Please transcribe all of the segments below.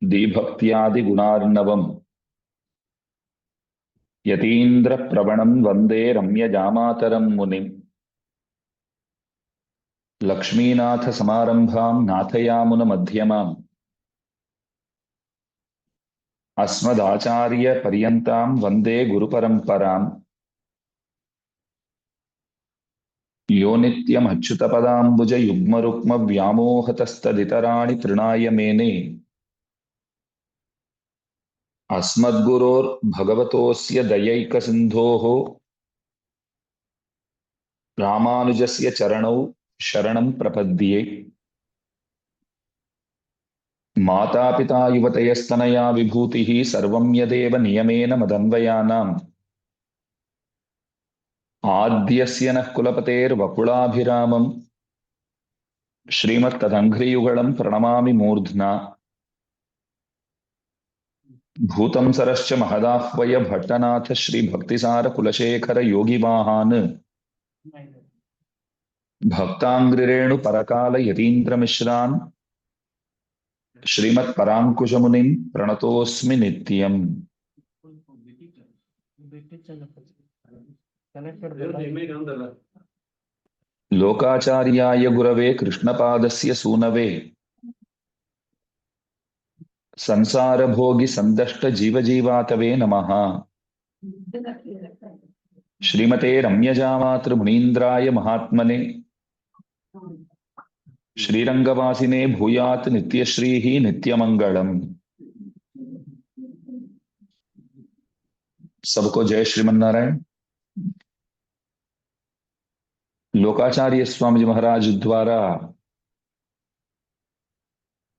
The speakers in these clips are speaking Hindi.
दीभक्त्यादिगुणार्णवम् यतीन्द्रप्रवणं वन्दे रम्यजामातरं मुनिम् लक्ष्मीनाथसमारम्भां नाथयामुनमध्यमाम् अस्मदाचार्यपर्यन्तां वन्दे गुरुपरम्पराम् यो नित्यमच्युतपदाम्बुजयुग्मरुक्मव्यामोहतस्तदितराणि तृणाय मेने अस्मद्गुरोर्भगवतोऽस्य दयैकसिन्धोः रामानुजस्य चरणौ शरणं प्रपद्ये। मातापिता युवतयस्तनया विभूतिः सर्वं यदेव नियमेन मदन्वयानाम् आद्यस्य नः कुलपतेर्वकुलाभिरामम् श्रीमत्तदङ्घ्रियुगळं प्रणमामि मूर्ध्ना। भूतं सरश्च महदाह्वय भट्टनाथ श्रीभक्तिसार कुलशेखर योगिवाहान् भक्ताङ्घ्रिरेणु परकाल यतीन्द्रमिश्रान् श्रीमत्पराङ्कुशमुनिं प्रणतोऽस्मि नित्यम्। लोकाचार्याय गुरवे कृष्णपादस्य सूनवे संसारभोगि संदष्ट जीवजीवातवे नमः। श्रीमते रम्यजामातृमुनीन्द्राय महात्मने श्रीरंगवासिने भूयात् नित्यश्रीः नित्यमंगलम्। सबको जय श्रीमन्नारायण। लोकाचार्य स्वामी जी महाराज द्वारा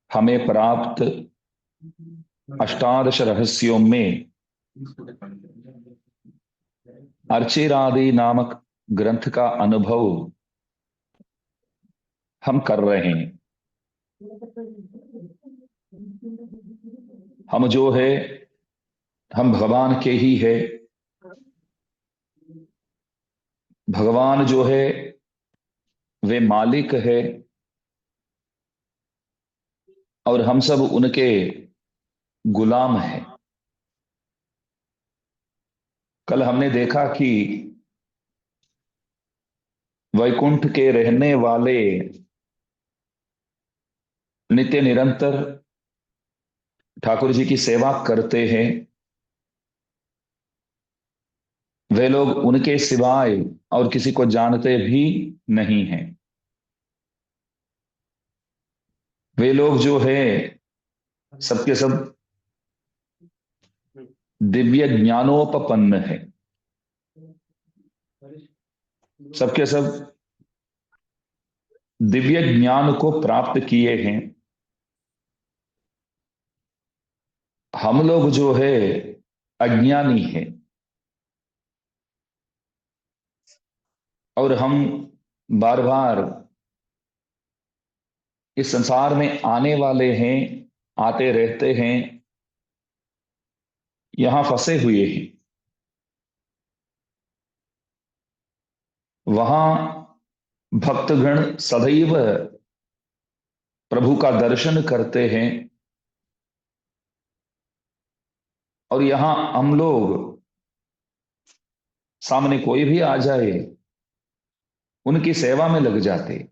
हमें प्राप्त अष्टादश रहस्यों में अर्चिरादि नामक ग्रंथ का अनुभव हम कर रहे हैं। हम जो है हम भगवान के ही है। भगवान जो है वे मालिक है और हम सब उनके गुलाम हैं। कल हमने देखा कि वैकुंठ के रहने वाले नित्य निरंतर ठाकुर जी की सेवा करते हैं। वे लोग उनके सिवाय और किसी को जानते भी नहीं हैं। वे लोग जो है सबके सब दिव्य ज्ञानोपपन्न है। सबके सब दिव्य ज्ञान को प्राप्त किए हैं। हम लोग जो है अज्ञानी है और हम बार बार इस संसार में आने वाले हैं, आते रहते हैं, यहां फंसे हुए हैं। वहां भक्तगण सदैव प्रभु का दर्शन करते हैं और यहां हम लोग सामने कोई भी आ जाए उनकी सेवा में लग जाते।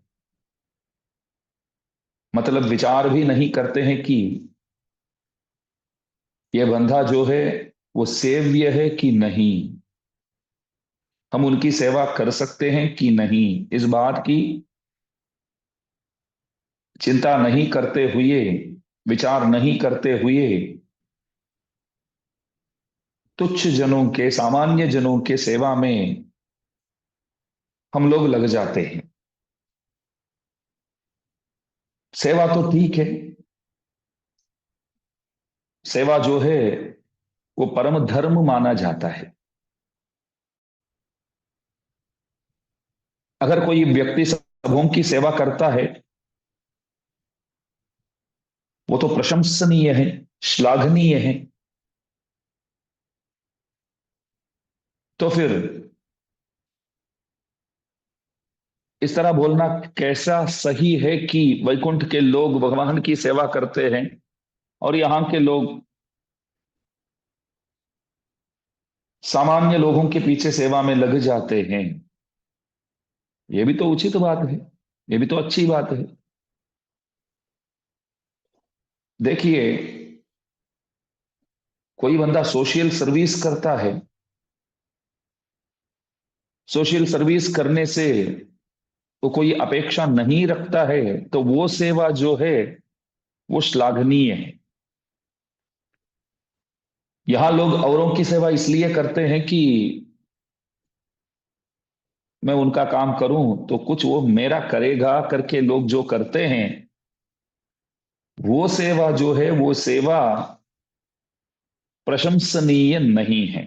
मतलब विचार भी नहीं करते हैं कि यह बंधा जो है वो सेव्य है कि नहीं, हम उनकी सेवा कर सकते हैं कि नहीं, इस बात की चिंता नहीं करते हुए, विचार नहीं करते हुए तुच्छ जनों के, सामान्य जनों के सेवा में हम लोग लग जाते हैं। सेवा तो ठीक है, सेवा जो है वो परम धर्म माना जाता है। अगर कोई व्यक्ति सबों की सेवा करता है वो तो प्रशंसनीय है, श्लाघनीय है। तो फिर इस तरह बोलना कैसा सही है कि वैकुंठ के लोग भगवान की सेवा करते हैं और यहाँ के लोग सामान्य लोगों के पीछे सेवा में लग जाते हैं। ये भी तो उचित बात है, ये भी तो अच्छी बात है। देखिए, कोई बंदा सोशल सर्विस करता है, सोशल सर्विस करने से वो कोई अपेक्षा नहीं रखता है, तो वो सेवा जो है वो श्लाघनीय है। यहां लोग औरों की सेवा इसलिए करते हैं कि मैं उनका काम करूं तो कुछ वो मेरा करेगा करके लोग जो करते हैं, वो सेवा जो है वो सेवा प्रशंसनीय नहीं है।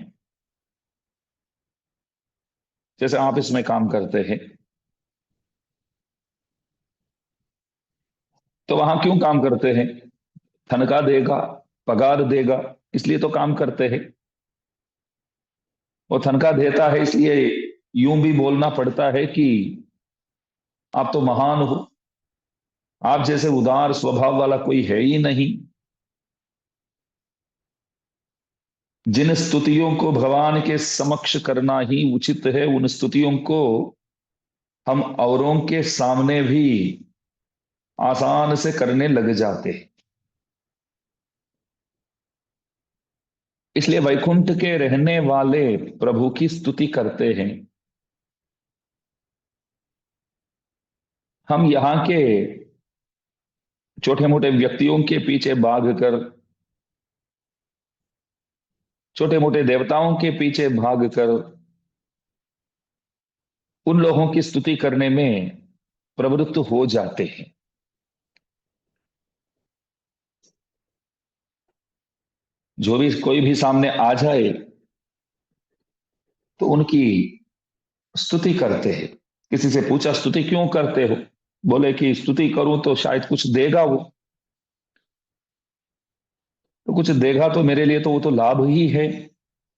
जैसे आप इसमें काम करते हैं, तो वहां क्यों काम करते हैं? तनख्वाह देगा, पगार देगा, इसलिए तो काम करते हैं। वो तनख्वाह देता है इसलिए यूं भी बोलना पड़ता है कि आप तो महान हो, आप जैसे उदार स्वभाव वाला कोई है ही नहीं। जिन स्तुतियों को भगवान के समक्ष करना ही उचित है, उन स्तुतियों को हम औरों के सामने भी आसान से करने लग जाते हैं। इसलिए वैकुंठ के रहने वाले प्रभु की स्तुति करते हैं। हम यहाँ के छोटे मोटे व्यक्तियों के पीछे भागकर, छोटे मोटे देवताओं के पीछे भागकर उन लोगों की स्तुति करने में प्रवृत्त हो जाते हैं। जो भी कोई भी सामने आ जाए तो उनकी स्तुति करते हैं। किसी से पूछा स्तुति क्यों करते हो? बोले कि स्तुति करूं तो शायद कुछ देगा वो। तो कुछ देगा तो मेरे लिए तो वो तो लाभ ही है।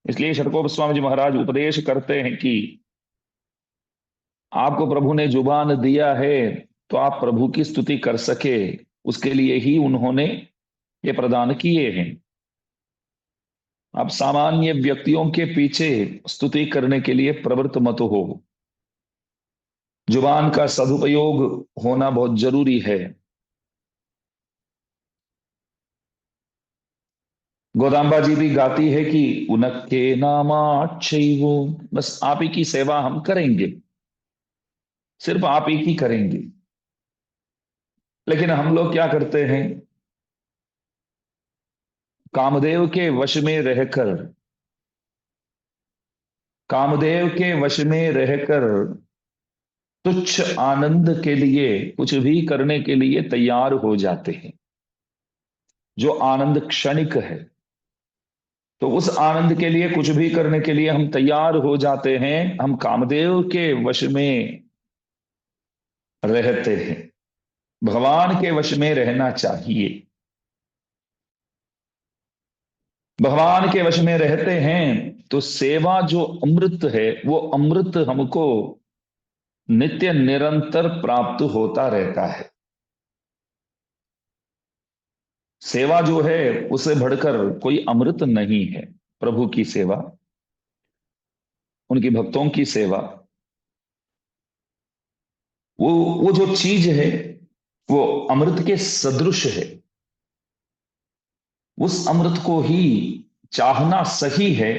इसलिए षडकोप स्वामी जी महाराज उपदेश करते हैं कि आपको प्रभु ने जुबान दिया है तो आप प्रभु की स्तुति कर सके, उसके लिए ही उन्होंने ये प्रदान किए हैं। आप सामान्य व्यक्तियों के पीछे स्तुति करने के लिए प्रवृत्त मत हो। जुबान का सदुपयोग होना बहुत जरूरी है। गोदाम्बा जी भी गाती है कि उनके नामाक्षो, बस आप ही की सेवा हम करेंगे, सिर्फ आप ही की करेंगे। लेकिन हम लोग क्या करते हैं? कामदेव के वश में रहकर, कामदेव के वश में रहकर तुच्छ आनंद के लिए कुछ भी करने के लिए तैयार हो जाते हैं। जो आनंद क्षणिक है, तो उस आनंद के लिए कुछ भी करने के लिए हम तैयार हो जाते हैं। हम कामदेव के वश में रहते हैं। भगवान के वश में रहना चाहिए। भगवान के वश में रहते हैं तो सेवा जो अमृत है, वो अमृत हमको नित्य निरंतर प्राप्त होता रहता है। सेवा जो है उसे बढ़कर कोई अमृत नहीं है। प्रभु की सेवा, उनकी भक्तों की सेवा, वो जो चीज है वो अमृत के सदृश है। उस अमृत को ही चाहना सही है।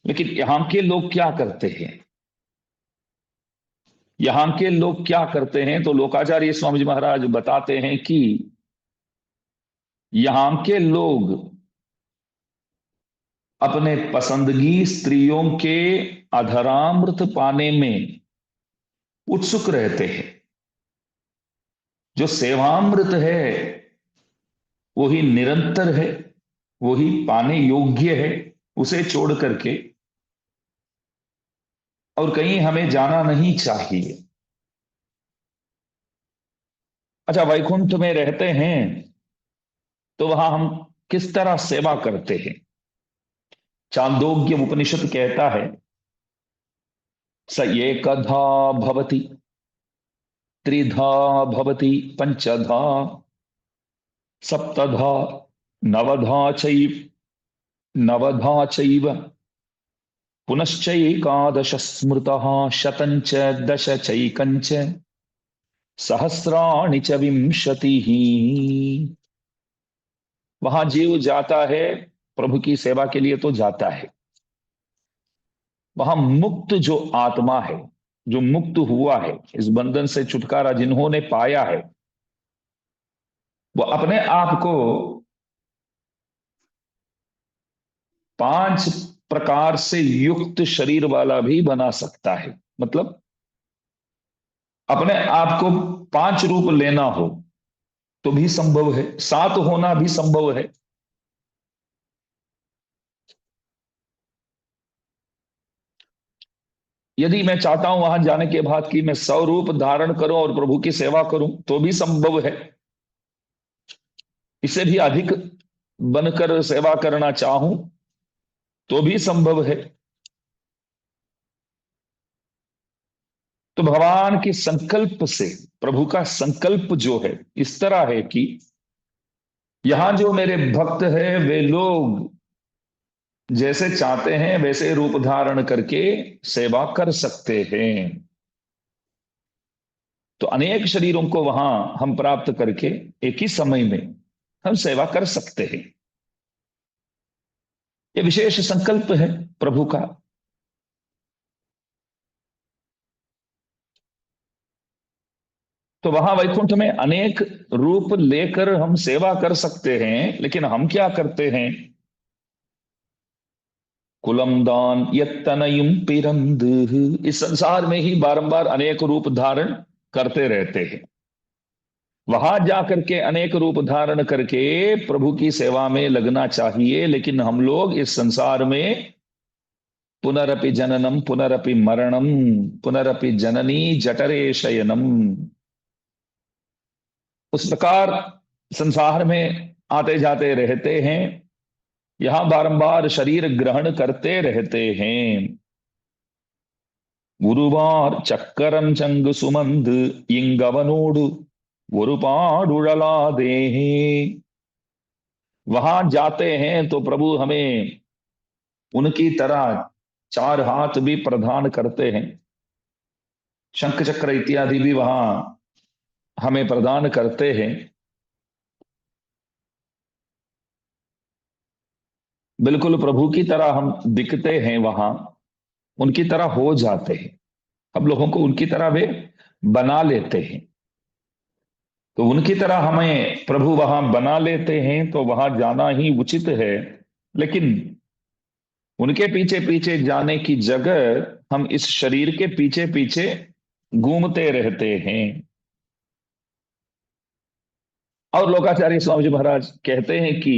लेकिन यहां के लोग क्या करते हैं? यहां के लोग क्या करते हैं तो लोकाचार्य स्वामी जी महाराज बताते हैं कि यहां के लोग अपने पसंदगी स्त्रियों के अधरामृत पाने में उत्सुक रहते हैं। जो सेवामृत है वो ही निरंतर है, वो ही पाने योग्य है। उसे छोड़ करके और कहीं हमें जाना नहीं चाहिए। अच्छा, वैकुंठ में रहते हैं तो वहां हम किस तरह सेवा करते हैं? चांदोग्य उपनिषद कहता है, स एकधा भवति, त्रिधा भवति, पंचधा, सप्तधा नवधा चैव नवधा चैव पुनश्चैकादश स्मृतः शतञ्च दश चैकञ्च सहस्राणि च विंशतिः। वहां जीव जाता है प्रभु की सेवा के लिए तो जाता है। वहां मुक्त जो आत्मा है, जो मुक्त हुआ है, इस बंधन से छुटकारा जिन्होंने पाया है, वो अपने आप को 5 प्रकार से युक्त शरीर वाला भी बना सकता है। मतलब अपने आप को 5 रूप लेना हो तो भी संभव है, 7 होना भी संभव है। यदि मैं चाहता हूं वहां जाने के बाद कि मैं 100 रूप धारण करूं और प्रभु की सेवा करूं तो भी संभव है। इससे भी अधिक बनकर सेवा करना चाहूं तो भी संभव है। तो भगवान के संकल्प से, प्रभु का संकल्प जो है इस तरह है कि यहां जो मेरे भक्त है वे लोग जैसे चाहते हैं वैसे रूप धारण करके सेवा कर सकते हैं। तो अनेक शरीरों को वहां हम प्राप्त करके एक ही समय में हम सेवा कर सकते हैं। ये विशेष संकल्प है प्रभु का। तो वहां वैकुंठ में अनेक रूप लेकर हम सेवा कर सकते हैं, लेकिन हम क्या करते हैं? कुलम दान यत्तनयुम पिरंद, इस संसार में ही बारंबार अनेक रूप धारण करते रहते हैं। वहां जाकर के अनेक रूप धारण करके प्रभु की सेवा में लगना चाहिए, लेकिन हम लोग इस संसार में पुनरपि जननम पुनरपि मरणम पुनरपि जननी जठरे शयनम, उस प्रकार संसार में आते जाते रहते हैं। यहां बारंबार शरीर ग्रहण करते रहते हैं। गुरुवार चक्करम चंग सुमंद इंगवनोडु गुरुपाडुड़ला देहे। वहां जाते हैं तो प्रभु हमें उनकी तरह 4 हाथ भी प्रदान करते हैं, शंख चक्र इत्यादि भी वहां हमें प्रदान करते हैं। बिल्कुल प्रभु की तरह हम दिखते हैं वहां, उनकी तरह हो जाते हैं। हम लोगों को उनकी तरह वे बना लेते हैं। तो उनकी तरह हमें प्रभु वहां बना लेते हैं तो वहां जाना ही उचित है। लेकिन उनके पीछे पीछे जाने की जगह हम इस शरीर के पीछे पीछे घूमते रहते हैं। और लोकाचार्य स्वामी जी महाराज कहते हैं कि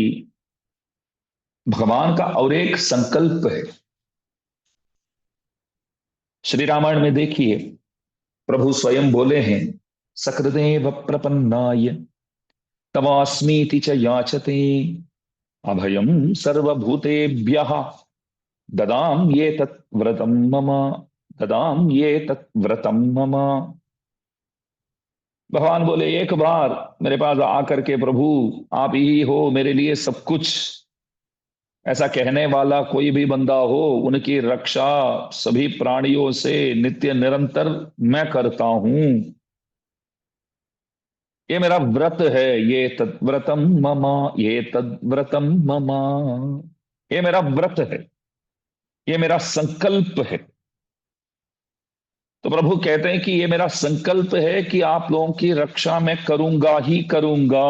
भगवान का और एक संकल्प है। श्री रामायण में देखिए, प्रभु स्वयं बोले हैं, सकृदेव प्रपन्नाय तवास्मीति च याचते अभयम सर्वभूतेभ्यः ददाम ये तत्व्रतम मम ददाम ये तत्व्रतम मम। भगवान बोले, एक बार मेरे पास आकर के प्रभु आप ही हो मेरे लिए सब कुछ, ऐसा कहने वाला कोई भी बंदा हो, उनकी रक्षा सभी प्राणियों से नित्य निरंतर मैं करता हूं। ये मेरा व्रत है, ये तद्व्रतम मम, ये तद्व्रतम मम। ये मेरा व्रत है, ये मेरा संकल्प है। तो प्रभु कहते हैं कि ये मेरा संकल्प है कि आप लोगों की रक्षा मैं करूंगा ही करूंगा।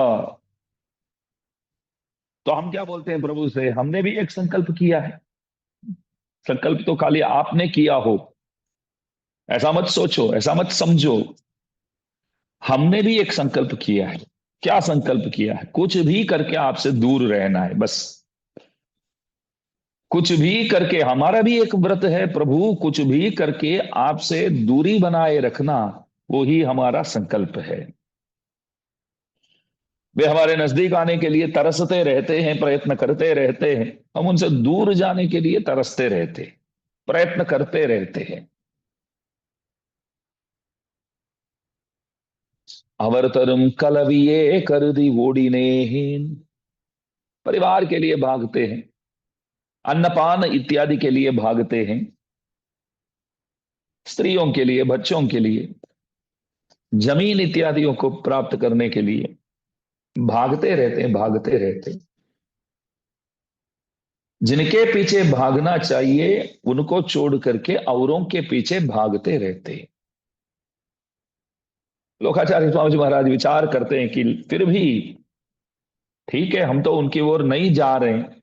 तो हम क्या बोलते हैं प्रभु से, हमने भी एक संकल्प किया है। संकल्प तो खाली आपने किया हो ऐसा मत सोचो, ऐसा मत समझो। हमने भी एक संकल्प किया है। क्या संकल्प किया है? कुछ भी करके आपसे दूर रहना है, बस। कुछ भी करके, हमारा भी एक व्रत है प्रभु, कुछ भी करके आपसे दूरी बनाए रखना, वो ही हमारा संकल्प है। वे हमारे नजदीक आने के लिए तरसते रहते हैं, प्रयत्न करते रहते हैं। हम उनसे दूर जाने के लिए तरसते रहते हैं, प्रयत्न करते रहते हैं। अवरतरम कलविये कर दी वोडिने। परिवार के लिए भागते हैं, अन्नपान इत्यादि के लिए भागते हैं, स्त्रियों के लिए, बच्चों के लिए, जमीन इत्यादियों को प्राप्त करने के लिए भागते रहते हैं, भागते रहते हैं। जिनके पीछे भागना चाहिए उनको छोड़ करके औरों के पीछे भागते रहते हैं। लोकाचार्य स्वामी जी महाराज विचार करते हैं कि फिर भी ठीक है, हम तो उनकी ओर नहीं जा रहे हैं,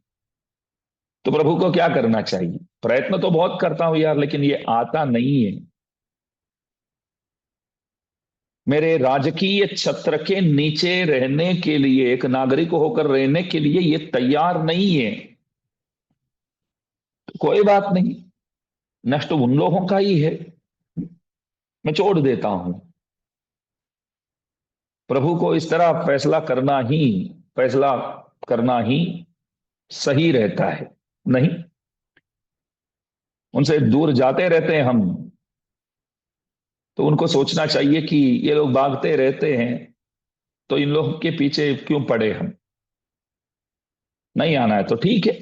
तो प्रभु को क्या करना चाहिए? प्रयत्न तो बहुत करता हूं यार, लेकिन ये आता नहीं है। मेरे राजकीय छत्र के नीचे रहने के लिए, एक नागरिक होकर रहने के लिए ये तैयार नहीं है। तो कोई बात नहीं, नष्ट उन लोगों का ही है, मैं छोड़ देता हूं। प्रभु को इस तरह फैसला करना ही सही रहता है। नहीं, उनसे दूर जाते रहते हैं हम, तो उनको सोचना चाहिए कि ये लोग भागते रहते हैं, तो इन लोग के पीछे क्यों पड़े हम? नहीं आना है तो ठीक है,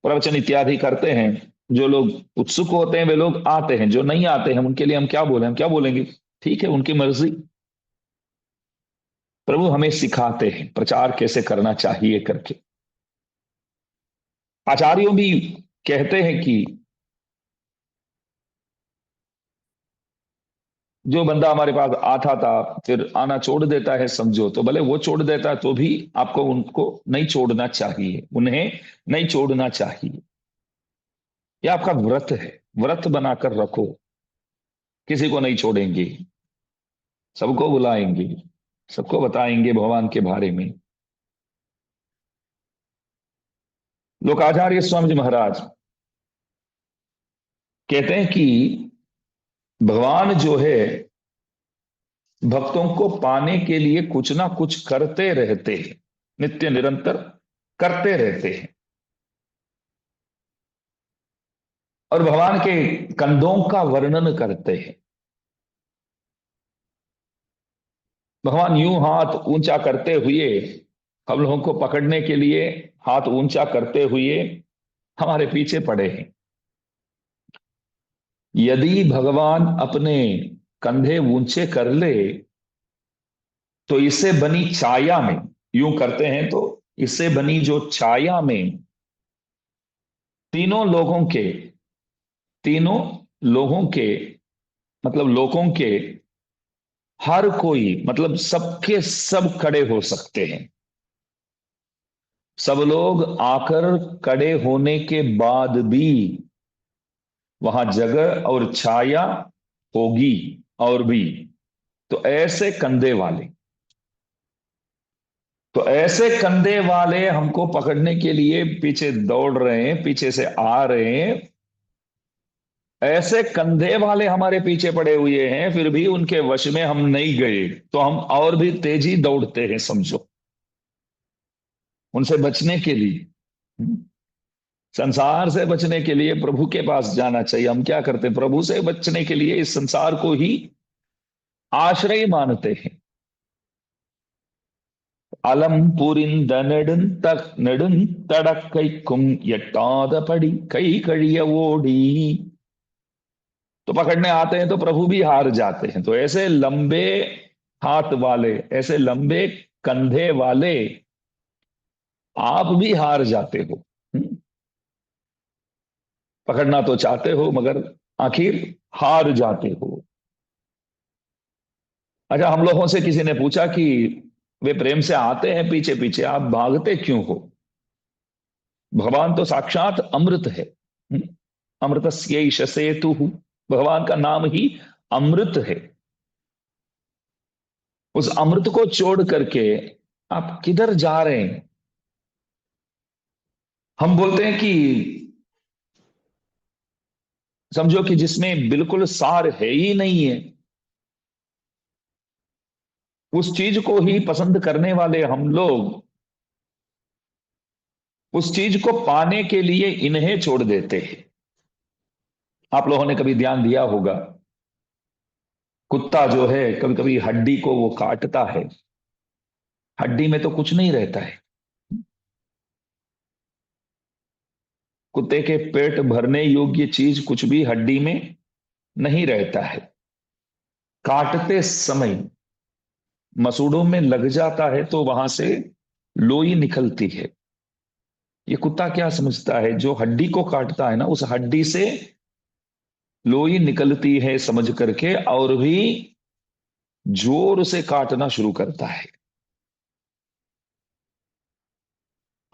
प्रवचन इत्यादि करते हैं। जो लोग उत्सुक होते हैं वे लोग आते हैं, जो नहीं आते हैं उनके लिए हम क्या बोले, हम क्या बोलेंगे? ठीक है, उनकी मर्जी। प्रभु हमें सिखाते हैं प्रचार कैसे करना चाहिए करके। आचार्यों भी कहते हैं कि जो बंदा हमारे पास आता था फिर आना छोड़ देता है, समझो, तो भले वो छोड़ देता है तो भी आपको उनको नहीं छोड़ना चाहिए, उन्हें नहीं छोड़ना चाहिए। यह आपका व्रत है, व्रत बनाकर रखो। किसी को नहीं छोड़ेंगे, सबको बुलाएंगे, सबको बताएंगे भगवान के बारे में। लोकाचार्य स्वामी जी महाराज कहते हैं कि भगवान जो है भक्तों को पाने के लिए कुछ ना कुछ करते रहते हैं, नित्य निरंतर करते रहते हैं। और भगवान के कंधों का वर्णन करते हैं। भगवान यूं हाथ ऊंचा करते हुए हम लोगों को पकड़ने के लिए, हाथ ऊंचा करते हुए हमारे पीछे पड़े हैं। यदि भगवान अपने कंधे ऊंचे कर ले तो इससे बनी छाया में, यूं करते हैं तो इससे बनी जो छाया में तीनों लोगों के, तीनों लोगों के मतलब लोगों के हर कोई, मतलब सबके सब खड़े हो सकते हैं। सब लोग आकर खड़े होने के बाद भी वहां जगह और छाया होगी। और भी तो ऐसे कंधे वाले, तो ऐसे कंधे वाले हमको पकड़ने के लिए पीछे दौड़ रहे हैं, पीछे से आ रहे हैं। ऐसे कंधे वाले हमारे पीछे पड़े हुए हैं, फिर भी उनके वश में हम नहीं गए, तो हम और भी तेजी दौड़ते हैं, समझो, उनसे बचने के लिए। संसार से बचने के लिए प्रभु के पास जाना चाहिए। हम क्या करते हैं? प्रभु से बचने के लिए इस संसार को ही आश्रय मानते हैं। अलम पुरिंद नेडुं तक नेडुं तड़क्कैக்கும் எட்டாதபடி கை கழிய ஓடி। तो पकड़ने आते हैं तो प्रभु भी हार जाते हैं। तो ऐसे लंबे हाथ वाले, ऐसे लंबे कंधे वाले आप भी हार जाते हो। पकड़ना तो चाहते हो मगर आखिर हार जाते हो। अच्छा, हम लोगों से किसी ने पूछा कि वे प्रेम से आते हैं पीछे पीछे, आप भागते क्यों हो? भगवान तो साक्षात अमृत है। अमृतस्यैष सेतु, भगवान का नाम ही अमृत है। उस अमृत को छोड़ करके आप किधर जा रहे हैं? हम बोलते हैं कि समझो कि जिसमें बिल्कुल सार है ही नहीं है, उस चीज को ही पसंद करने वाले हम लोग उस चीज को पाने के लिए इन्हें छोड़ देते हैं। आप लोगों ने कभी ध्यान दिया होगा कुत्ता जो है कभी कभी हड्डी को वो काटता है, हड्डी में तो कुछ नहीं रहता है। कुत्ते के पेट भरने योग्य चीज कुछ भी हड्डी में नहीं रहता है। काटते समय मसूड़ों में लग जाता है तो वहां से लोई निकलती है। ये कुत्ता क्या समझता है, जो हड्डी को काटता है ना, उस हड्डी से लोई निकलती है समझ करके, और भी जोर से काटना शुरू करता है,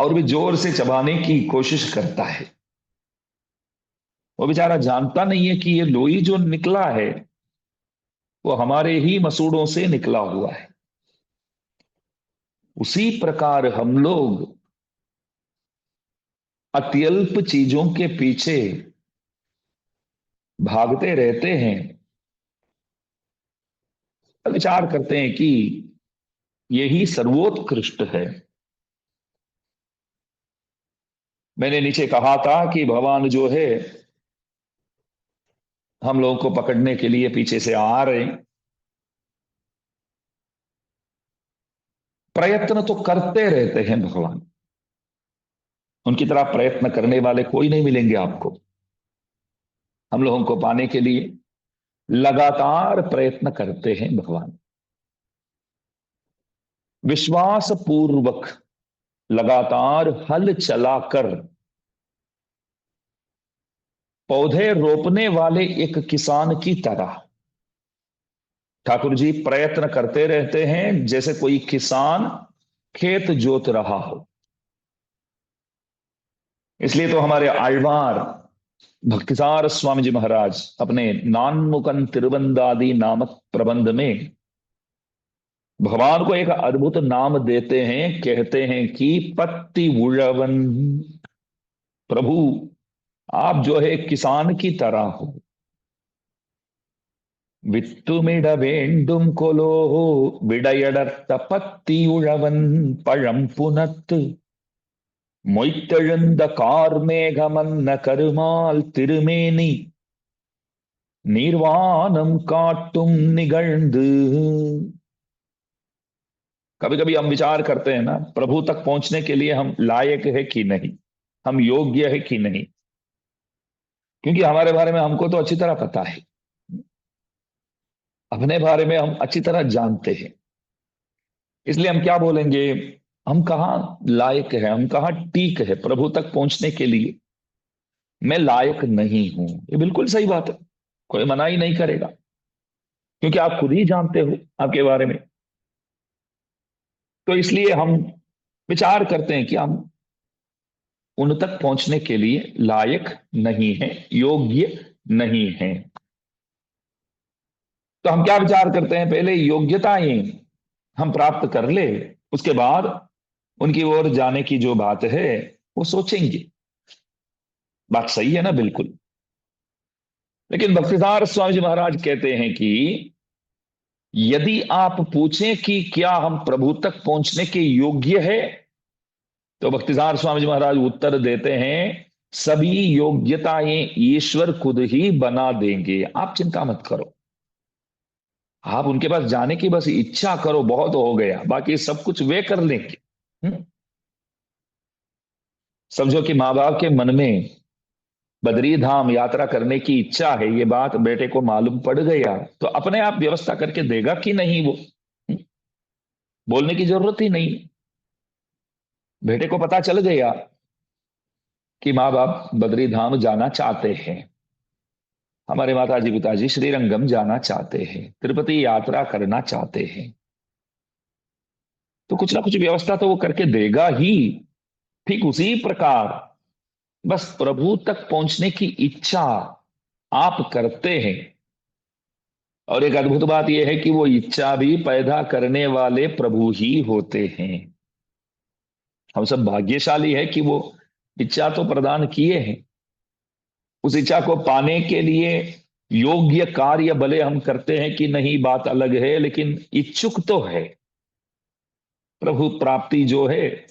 और भी जोर से चबाने की कोशिश करता है। वो बेचारा जानता नहीं है कि ये लोई जो निकला है वो हमारे ही मसूड़ों से निकला हुआ है। उसी प्रकार हम लोग अत्यल्प चीजों के पीछे भागते रहते हैं, और विचार करते हैं कि यही सर्वोत्कृष्ट है। मैंने नीचे कहा था कि भगवान जो है हम लोगों को पकड़ने के लिए पीछे से आ रहे हैं। प्रयत्न तो करते रहते हैं भगवान, उनकी तरह प्रयत्न करने वाले कोई नहीं मिलेंगे आपको। हम लोगों को पाने के लिए लगातार प्रयत्न करते हैं भगवान, विश्वास पूर्वक लगातार हल चलाकर। पौधे रोपने वाले एक किसान की तरह ठाकुर जी प्रयत्न करते रहते हैं, जैसे कोई किसान खेत जोत रहा हो। इसलिए तो हमारे आழ்वार भक्तिसार स्वामी जी महाराज अपने नानमुकन तिरुवंदादि नामक प्रबंध में भगवान को एक अद्भुत नाम देते हैं, कहते हैं कि पत्ती उழவன்। प्रभु आप जो है किसान की तरह हो। வித்துமிட வேண்டும் கொலோ விடையடர்த்த பத்தி உழவன் பழம் புனத்து மொய்த்தெழுந்த கார்மேகமன்ன கருமால் திருமேனி निर्वाणम काटुम निगழ்ந்து। कभी कभी हम विचार करते हैं ना, प्रभु तक पहुंचने के लिए हम लायक है कि नहीं, हम योग्य है कि नहीं, क्योंकि हमारे बारे में हमको तो अच्छी तरह पता है, अपने बारे में हम अच्छी तरह जानते हैं। इसलिए हम क्या बोलेंगे, हम कहाँ लायक है, हम कहाँ ठीक है प्रभु तक पहुंचने के लिए। मैं लायक नहीं हूं, ये बिल्कुल सही बात है, कोई मना ही नहीं करेगा, क्योंकि आप खुद ही जानते हो आपके बारे में। तो इसलिए हम विचार करते हैं कि हम उन तक पहुंचने के लिए लायक नहीं है, योग्य नहीं है। तो हम क्या विचार करते हैं, पहले योग्यताएं हम प्राप्त कर ले, उसके बाद उनकी ओर जाने की जो बात है वो सोचेंगे। बात सही है ना, बिल्कुल। लेकिन भक्तिसार स्वामी जी महाराज कहते हैं कि यदि आप पूछें कि क्या हम प्रभु तक पहुंचने के योग्य है, तो भक्तिसार स्वामी जी महाराज उत्तर देते हैं, सभी योग्यताएं ईश्वर खुद ही बना देंगे, आप चिंता मत करो। आप उनके पास जाने की बस इच्छा करो, बहुत हो गया, बाकी सब कुछ वे कर लेंगे। समझो कि माँ बाप के मन में बद्री धाम यात्रा करने की इच्छा है, ये बात बेटे को मालूम पड़ गया, तो अपने आप व्यवस्था करके देगा कि नहीं वो। बोलने की जरूरत ही नहीं। बेटे को पता चल गया कि माँ बाप बद्री धाम जाना चाहते हैं, हमारे माता जी पिताजी श्रीरंगम जाना चाहते हैं, तिरुपति यात्रा करना चाहते हैं, तो कुछ ना कुछ व्यवस्था तो वो करके देगा ही। ठीक उसी प्रकार बस प्रभु तक पहुंचने की इच्छा आप करते हैं, और एक अद्भुत बात यह है कि वो इच्छा भी पैदा करने वाले प्रभु ही होते हैं। हम सब भाग्यशाली है कि वो इच्छा तो प्रदान किए हैं। उस इच्छा को पाने के लिए योग्य कार्य भले हम करते हैं कि नहीं, बात अलग है, लेकिन इच्छुक तो है। प्रभु प्राप्ति जो है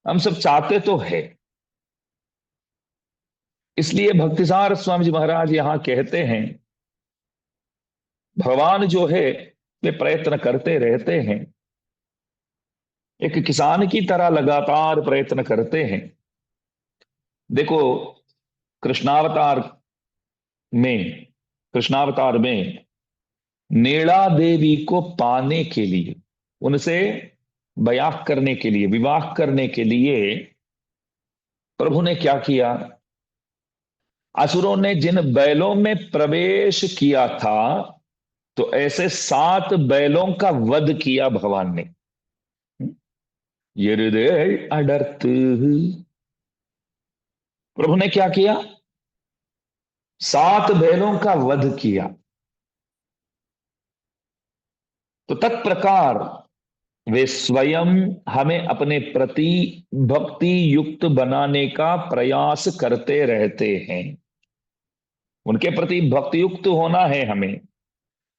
हम सब चाहते तो है। इसलिए भक्तिसार स्वामी जी महाराज यहां कहते हैं भगवान जो है वे प्रयत्न करते रहते हैं, एक किसान की तरह लगातार प्रयत्न करते हैं। देखो, कृष्णावतार में कृष्णावतार में नीला देवी को पाने के लिए, उनसे बयाह करने के लिए, विवाह करने के लिए प्रभु ने क्या किया? असुरों ने जिन बैलों में प्रवेश किया था, तो ऐसे 7 बैलों का वध किया भगवान ने। ये हृदय अडर्त, प्रभु ने क्या किया? 7 बैलों का वध किया। तो तत्प्रकार वे स्वयं हमें अपने प्रति भक्ति युक्त बनाने का प्रयास करते रहते हैं। उनके प्रति भक्ति युक्त होना है हमें,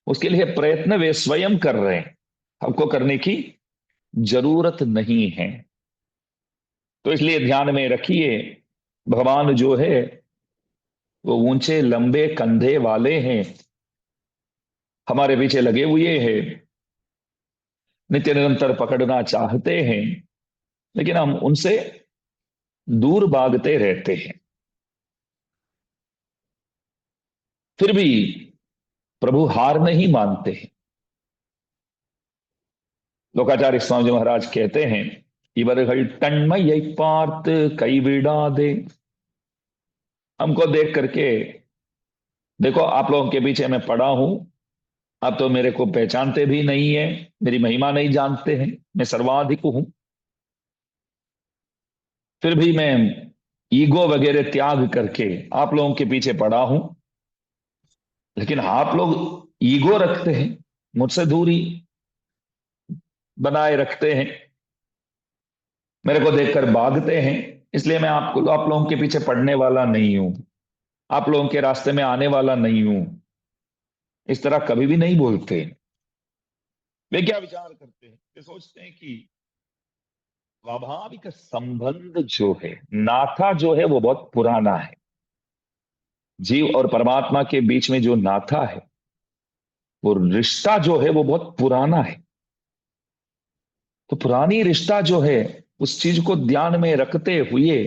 उसके लिए प्रयत्न वे स्वयं कर रहे हैं, हमको करने की जरूरत नहीं है। तो इसलिए ध्यान में रखिए, भगवान जो है वो ऊंचे लंबे कंधे वाले हैं, हमारे पीछे लगे हुए हैं, नित्य निरंतर पकड़ना चाहते हैं, लेकिन हम उनसे दूर भागते रहते हैं। फिर भी प्रभु हार नहीं मानते हैं। लोकाचार्य स्वामी जी महाराज कहते हैं, इवरहल तन्मय पार्थ कई विड़ा दे। हमको देख करके, देखो आप लोगों के पीछे मैं पड़ा हूं, आप तो मेरे को पहचानते भी नहीं है, मेरी महिमा नहीं जानते हैं, मैं सर्वाधिक हूं। फिर भी मैं ईगो वगैरह त्याग करके आप लोगों के पीछे पड़ा हूं। लेकिन आप लोग ईगो रखते हैं, मुझसे दूरी बनाए रखते हैं, मेरे को देखकर भागते हैं। इसलिए मैं आप लोगों के पीछे पड़ने वाला नहीं हूं, आप लोगों के रास्ते में आने वाला नहीं हूं। इस तरह कभी भी नहीं बोलते। वे क्या विचार करते हैं? वे सोचते हैं कि स्वाभाविक संबंध जो है, नाता जो है वो बहुत पुराना है। जीव और परमात्मा के बीच में जो नाता है, वो रिश्ता जो है वो बहुत पुराना है। तो पुरानी रिश्ता जो है, उस चीज को ध्यान में रखते हुए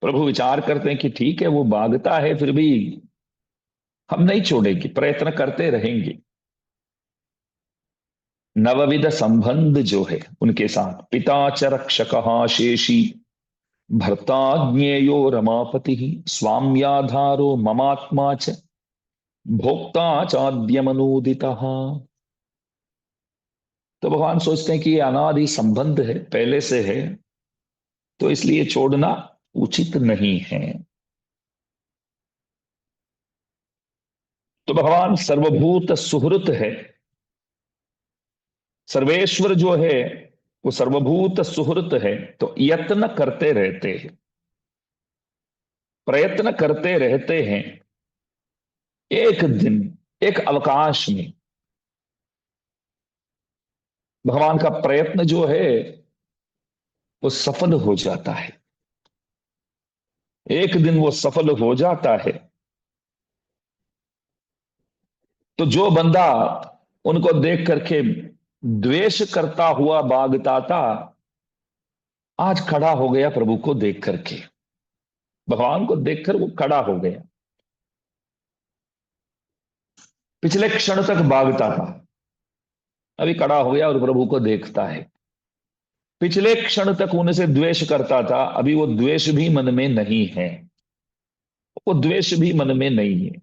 प्रभु विचार करते हैं कि ठीक है, वो भागता है, फिर भी हम नहीं छोड़ेंगे, प्रयत्न करते रहेंगे। नवविध संबंध जो है उनके साथ, पिता च रक्षक शेषी, भर्ता ज्ञेयो रमापति, स्वाम्याधारो ममात्मा च, भोक्ता चाद्यमनूदिता। तो भगवान सोचते हैं कि ये अनादि संबंध है, पहले से है, तो इसलिए छोड़ना उचित नहीं है। तो भगवान सर्वभूत सुहृत है, सर्वेश्वर जो है वो सर्वभूत सुहृत है। तो यत्न करते रहते हैं, प्रयत्न करते रहते हैं। एक दिन, एक अवकाश में भगवान का प्रयत्न जो है वो सफल हो जाता है। एक दिन वो सफल हो जाता है। तो जो बंदा उनको देख करके द्वेष करता हुआ भागता था, आज खड़ा हो गया प्रभु को देख करके, भगवान को देखकर वो खड़ा हो गया। पिछले क्षण तक भागता था, अभी खड़ा हो गया और प्रभु को देखता है। पिछले क्षण तक उनसे द्वेष करता था, अभी वो द्वेष भी मन में नहीं है, वो द्वेष भी मन में नहीं है।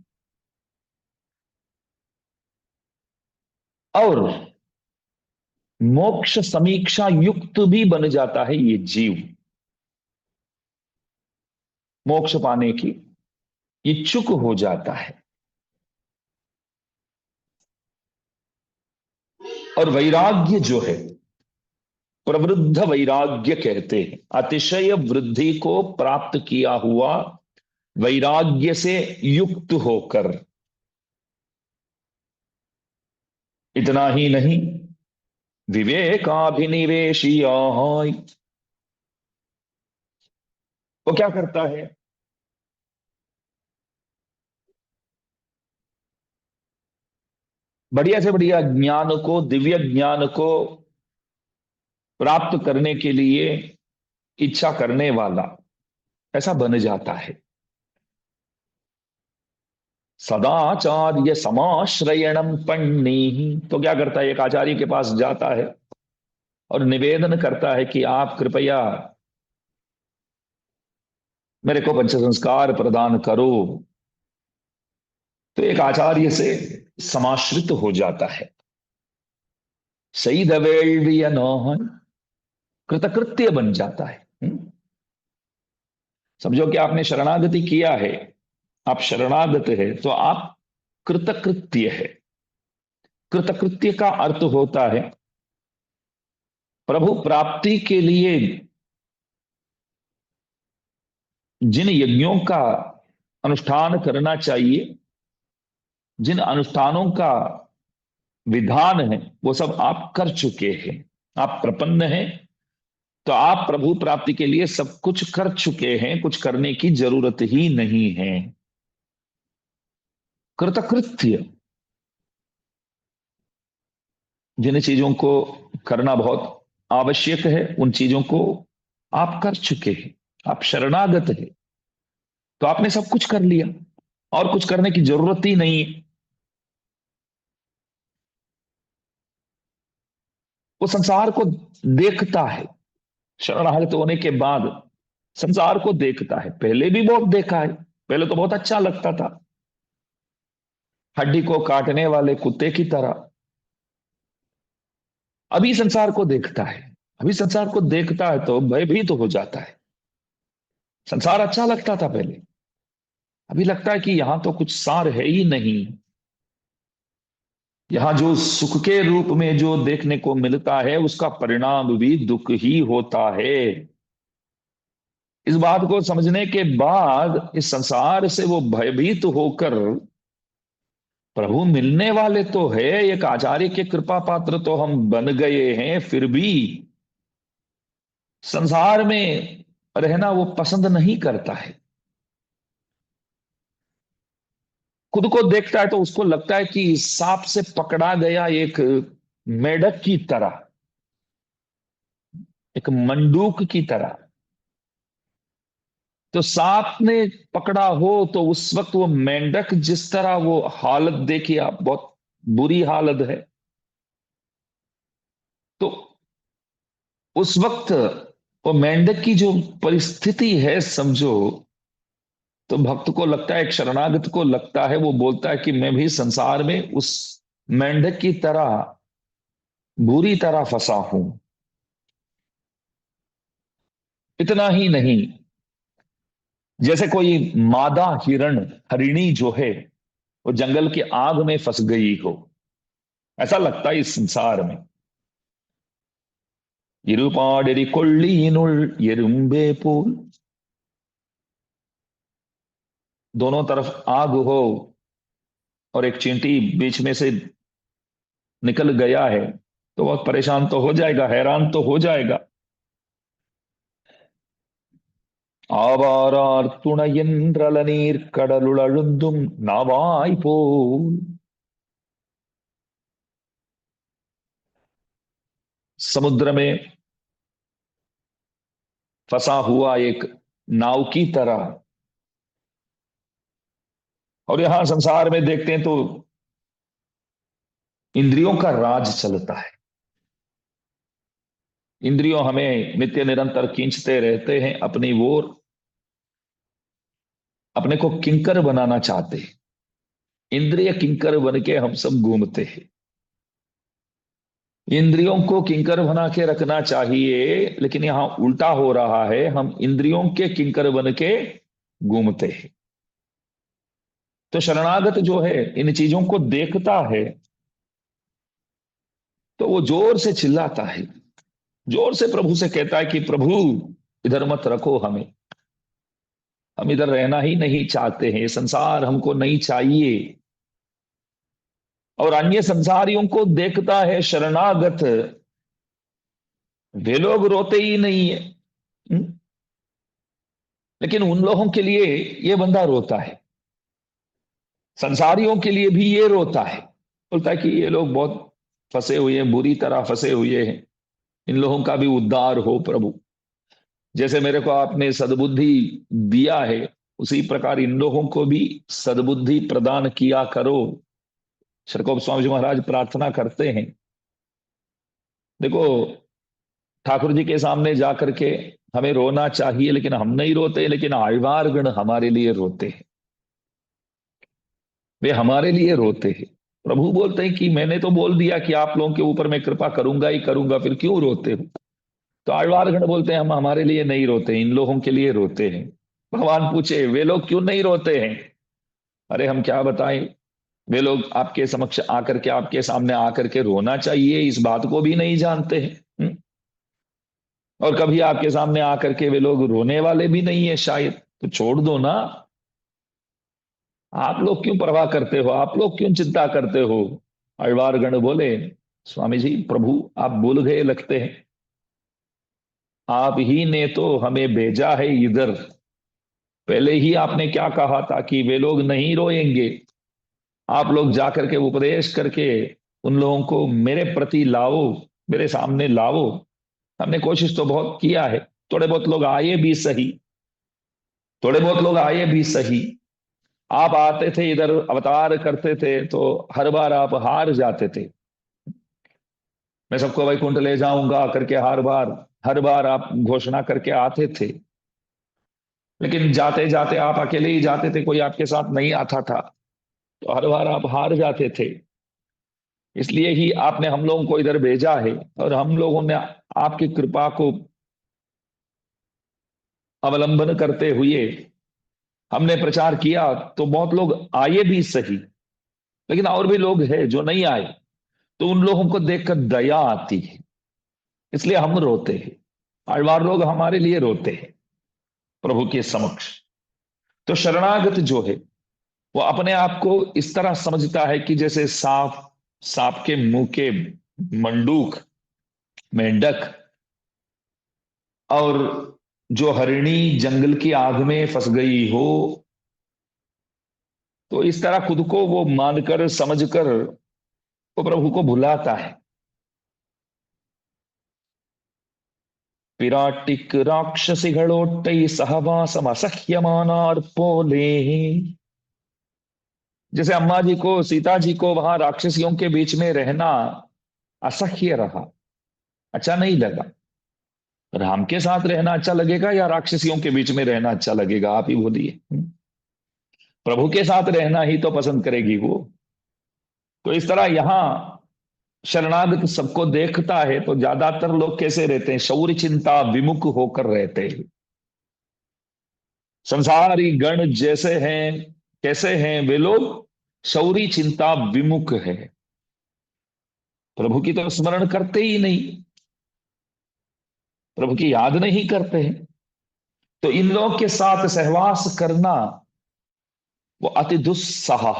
और मोक्ष समीक्षा युक्त भी बन जाता है ये जीव, मोक्ष पाने की इच्छुक हो जाता है। और वैराग्य जो है, प्रवृद्ध वैराग्य कहते हैं, अतिशय वृद्धि को प्राप्त किया हुआ वैराग्य से युक्त होकर। इतना ही नहीं, विवेकाभिनिवेशिया, वो क्या करता है? बढ़िया से बढ़िया ज्ञान को, दिव्य ज्ञान को प्राप्त करने के लिए इच्छा करने वाला ऐसा बन जाता है। सदाचार्य समाश्रयणम पन्नी, तो क्या करता है, एक आचार्य के पास जाता है और निवेदन करता है कि आप कृपया मेरे को पंच संस्कार प्रदान करो। तो एक आचार्य से समाश्रित हो जाता है। सही दवेल्विय नोहन, कृतकृत्य बन जाता है। समझो कि आपने शरणागति किया है, आप शरणागत है तो आप कृतकृत्य है। कृतकृत्य का अर्थ होता है प्रभु प्राप्ति के लिए जिन यज्ञों का अनुष्ठान करना चाहिए, जिन अनुष्ठानों का विधान है, वो सब आप कर चुके हैं। आप प्रपन्न हैं, तो आप प्रभु प्राप्ति के लिए सब कुछ कर चुके हैं, कुछ करने की जरूरत ही नहीं है। कृतकृत्य, जिन चीजों को करना बहुत आवश्यक है उन चीजों को आप कर चुके हैं। आप शरणागत है तो आपने सब कुछ कर लिया और कुछ करने की जरूरत ही नहीं है। वो संसार को देखता है, शरणागत होने के बाद संसार को देखता है। पहले भी बहुत देखा है, पहले तो बहुत अच्छा लगता था, हड्डी को काटने वाले कुत्ते की तरह। अभी संसार को देखता है, अभी संसार को देखता है तो भयभीत हो जाता है। संसार अच्छा लगता था पहले, अभी लगता है कि यहां तो कुछ सार है ही नहीं। यहां जो सुख के रूप में जो देखने को मिलता है उसका परिणाम भी दुख ही होता है। इस बात को समझने के बाद इस संसार से वो भयभीत होकर, प्रभु मिलने वाले तो है, एक आचार्य के कृपा पात्र तो हम बन गए हैं, फिर भी संसार में रहना वो पसंद नहीं करता है। खुद को देखता है तो उसको लगता है कि सांप से पकड़ा गया एक मेढक की तरह, एक मंडूक की तरह। तो सांप ने पकड़ा हो तो उस वक्त वो मेंढक जिस तरह वो हालत देखिए आप, बहुत बुरी हालत है। तो उस वक्त वो मेंढक की जो परिस्थिति है समझो, तो भक्त को लगता है, एक शरणागत को लगता है, वो बोलता है कि मैं भी संसार में उस मेंढक की तरह बुरी तरह फंसा हूं। इतना ही नहीं, जैसे कोई मादा हिरण, हरिणी जो है, वो जंगल की आग में फंस गई हो, ऐसा लगता है इस संसार में। இருபாடிரி கொள்ளியினுள் எறும்பே போल, दोनों तरफ आग हो और एक चींटी बीच में से निकल गया है तो बहुत परेशान तो हो जाएगा, हैरान तो हो जाएगा। ஆவாரார் துணையென்றல நீர் கடலுள் அழுந்தும் நாவாய் போல், समुद्र में फंसा हुआ एक नाव की तरह। और यहां संसार में देखते हैं तो इंद्रियों का राज चलता है। इंद्रियों हमें नित्य निरंतर खींचते रहते हैं अपनी ओर, अपने को किंकर बनाना चाहते हैं। इंद्रिय किंकर बन के हम सब घूमते हैं। इंद्रियों को किंकर बना के रखना चाहिए, लेकिन यहां उल्टा हो रहा है, हम इंद्रियों के किंकर बन के घूमते हैं। तो शरणागत जो है इन चीजों को देखता है तो वो जोर से चिल्लाता है, जोर से प्रभु से कहता है कि प्रभु इधर मत रखो हमें, हम इधर रहना ही नहीं चाहते हैं, संसार हमको नहीं चाहिए। और अन्य संसारियों को देखता है शरणागत, वे लोग रोते ही नहीं है। हम्म? लेकिन उन लोगों के लिए ये बंदा रोता है, संसारियों के लिए भी ये रोता है। बोलता है कि ये लोग बहुत फंसे हुए हैं, बुरी तरह फंसे हुए हैं, इन लोगों का भी उद्धार हो प्रभु। जैसे मेरे को आपने सद्बुद्धि दिया है, उसी प्रकार इन लोगों को भी सद्बुद्धि प्रदान किया करो। श्री स्वामी जी महाराज प्रार्थना करते हैं। देखो, ठाकुर जी के सामने जाकर के हमें रोना चाहिए, लेकिन हम नहीं रोते, लेकिन आழ்वार गण हमारे लिए रोते हैं। वे हमारे लिए रोते हैं। प्रभु बोलते हैं कि मैंने तो बोल दिया कि आप लोगों के ऊपर मैं कृपा करूंगा ही करूंगा, फिर क्यों रोते हो? तो आழ்वार गण बोलते हैं हम हमारे लिए नहीं रोते, इन लोगों के लिए रोते हैं। भगवान पूछे वे लोग क्यों नहीं रोते हैं? अरे हम क्या बताएं, वे लोग आपके समक्ष आकर के, आपके सामने आकर के रोना चाहिए इस बात को भी नहीं जानते हैं। और कभी आपके सामने आकर के वे लोग रोने वाले भी नहीं है शायद। तो छोड़ दो ना, आप लोग क्यों परवाह करते हो, आप लोग क्यों चिंता करते हो? अल्वार गण बोले, स्वामी जी प्रभु आप भूल गए लगते हैं, आप ही ने तो हमें भेजा है इधर। पहले ही आपने क्या कहा था कि वे लोग नहीं रोएंगे। आप लोग जाकर के उपदेश करके उन लोगों को मेरे प्रति लाओ, मेरे सामने लाओ। हमने कोशिश तो बहुत किया है, थोड़े बहुत लोग आए भी सही, थोड़े बहुत लोग आए भी सही। आप आते थे इधर, अवतार करते थे, तो हर बार आप हार जाते थे। मैं सबको वैकुंठ ले जाऊंगा करके हर बार आप घोषणा करके आते थे, लेकिन जाते जाते आप अकेले ही जाते थे, कोई आपके साथ नहीं आता था। तो हर बार आप हार जाते थे। इसलिए ही आपने हम लोगों को इधर भेजा है, और हम लोगों ने आपकी कृपा को अवलंबन करते हुए हमने प्रचार किया, तो बहुत लोग आए भी सही, लेकिन और भी लोग हैं जो नहीं आए। तो उन लोगों को देखकर दया आती है, इसलिए हम रोते हैं। आழ்वार लोग हमारे लिए रोते हैं प्रभु के समक्ष। तो शरणागत जो है, वो अपने आप को इस तरह समझता है कि जैसे सांप, सांप के मुंह के मंडूक, मेंढक, और जो हरिणी जंगल की आग में फंस गई हो। तो इस तरह खुद को वो मानकर समझकर वो प्रभु को भुलाता है। विराटिक राक्षसिகளோட்டை सहवासम असह्यमानार्पोले। जैसे अम्मा जी को, सीता जी को वहां राक्षसियों के बीच में रहना असह्य रहा, अच्छा नहीं लगा। राम के साथ रहना अच्छा लगेगा या राक्षसियों के बीच में रहना अच्छा लगेगा? आप ही बोलिए। प्रभु के साथ रहना ही तो पसंद करेगी वो। तो इस तरह यहां शरणागत सबको देखता है, तो ज्यादातर लोग कैसे रहते हैं? शौर्य चिंता विमुख होकर रहते हैं। संसारी गण जैसे हैं, कैसे हैं वे लोग? शौर्य चिंता विमुख है, प्रभु की तो स्मरण करते ही नहीं, प्रभु की याद नहीं करते हैं। तो इन लोगों के साथ सहवास करना वो अति दुस्सह,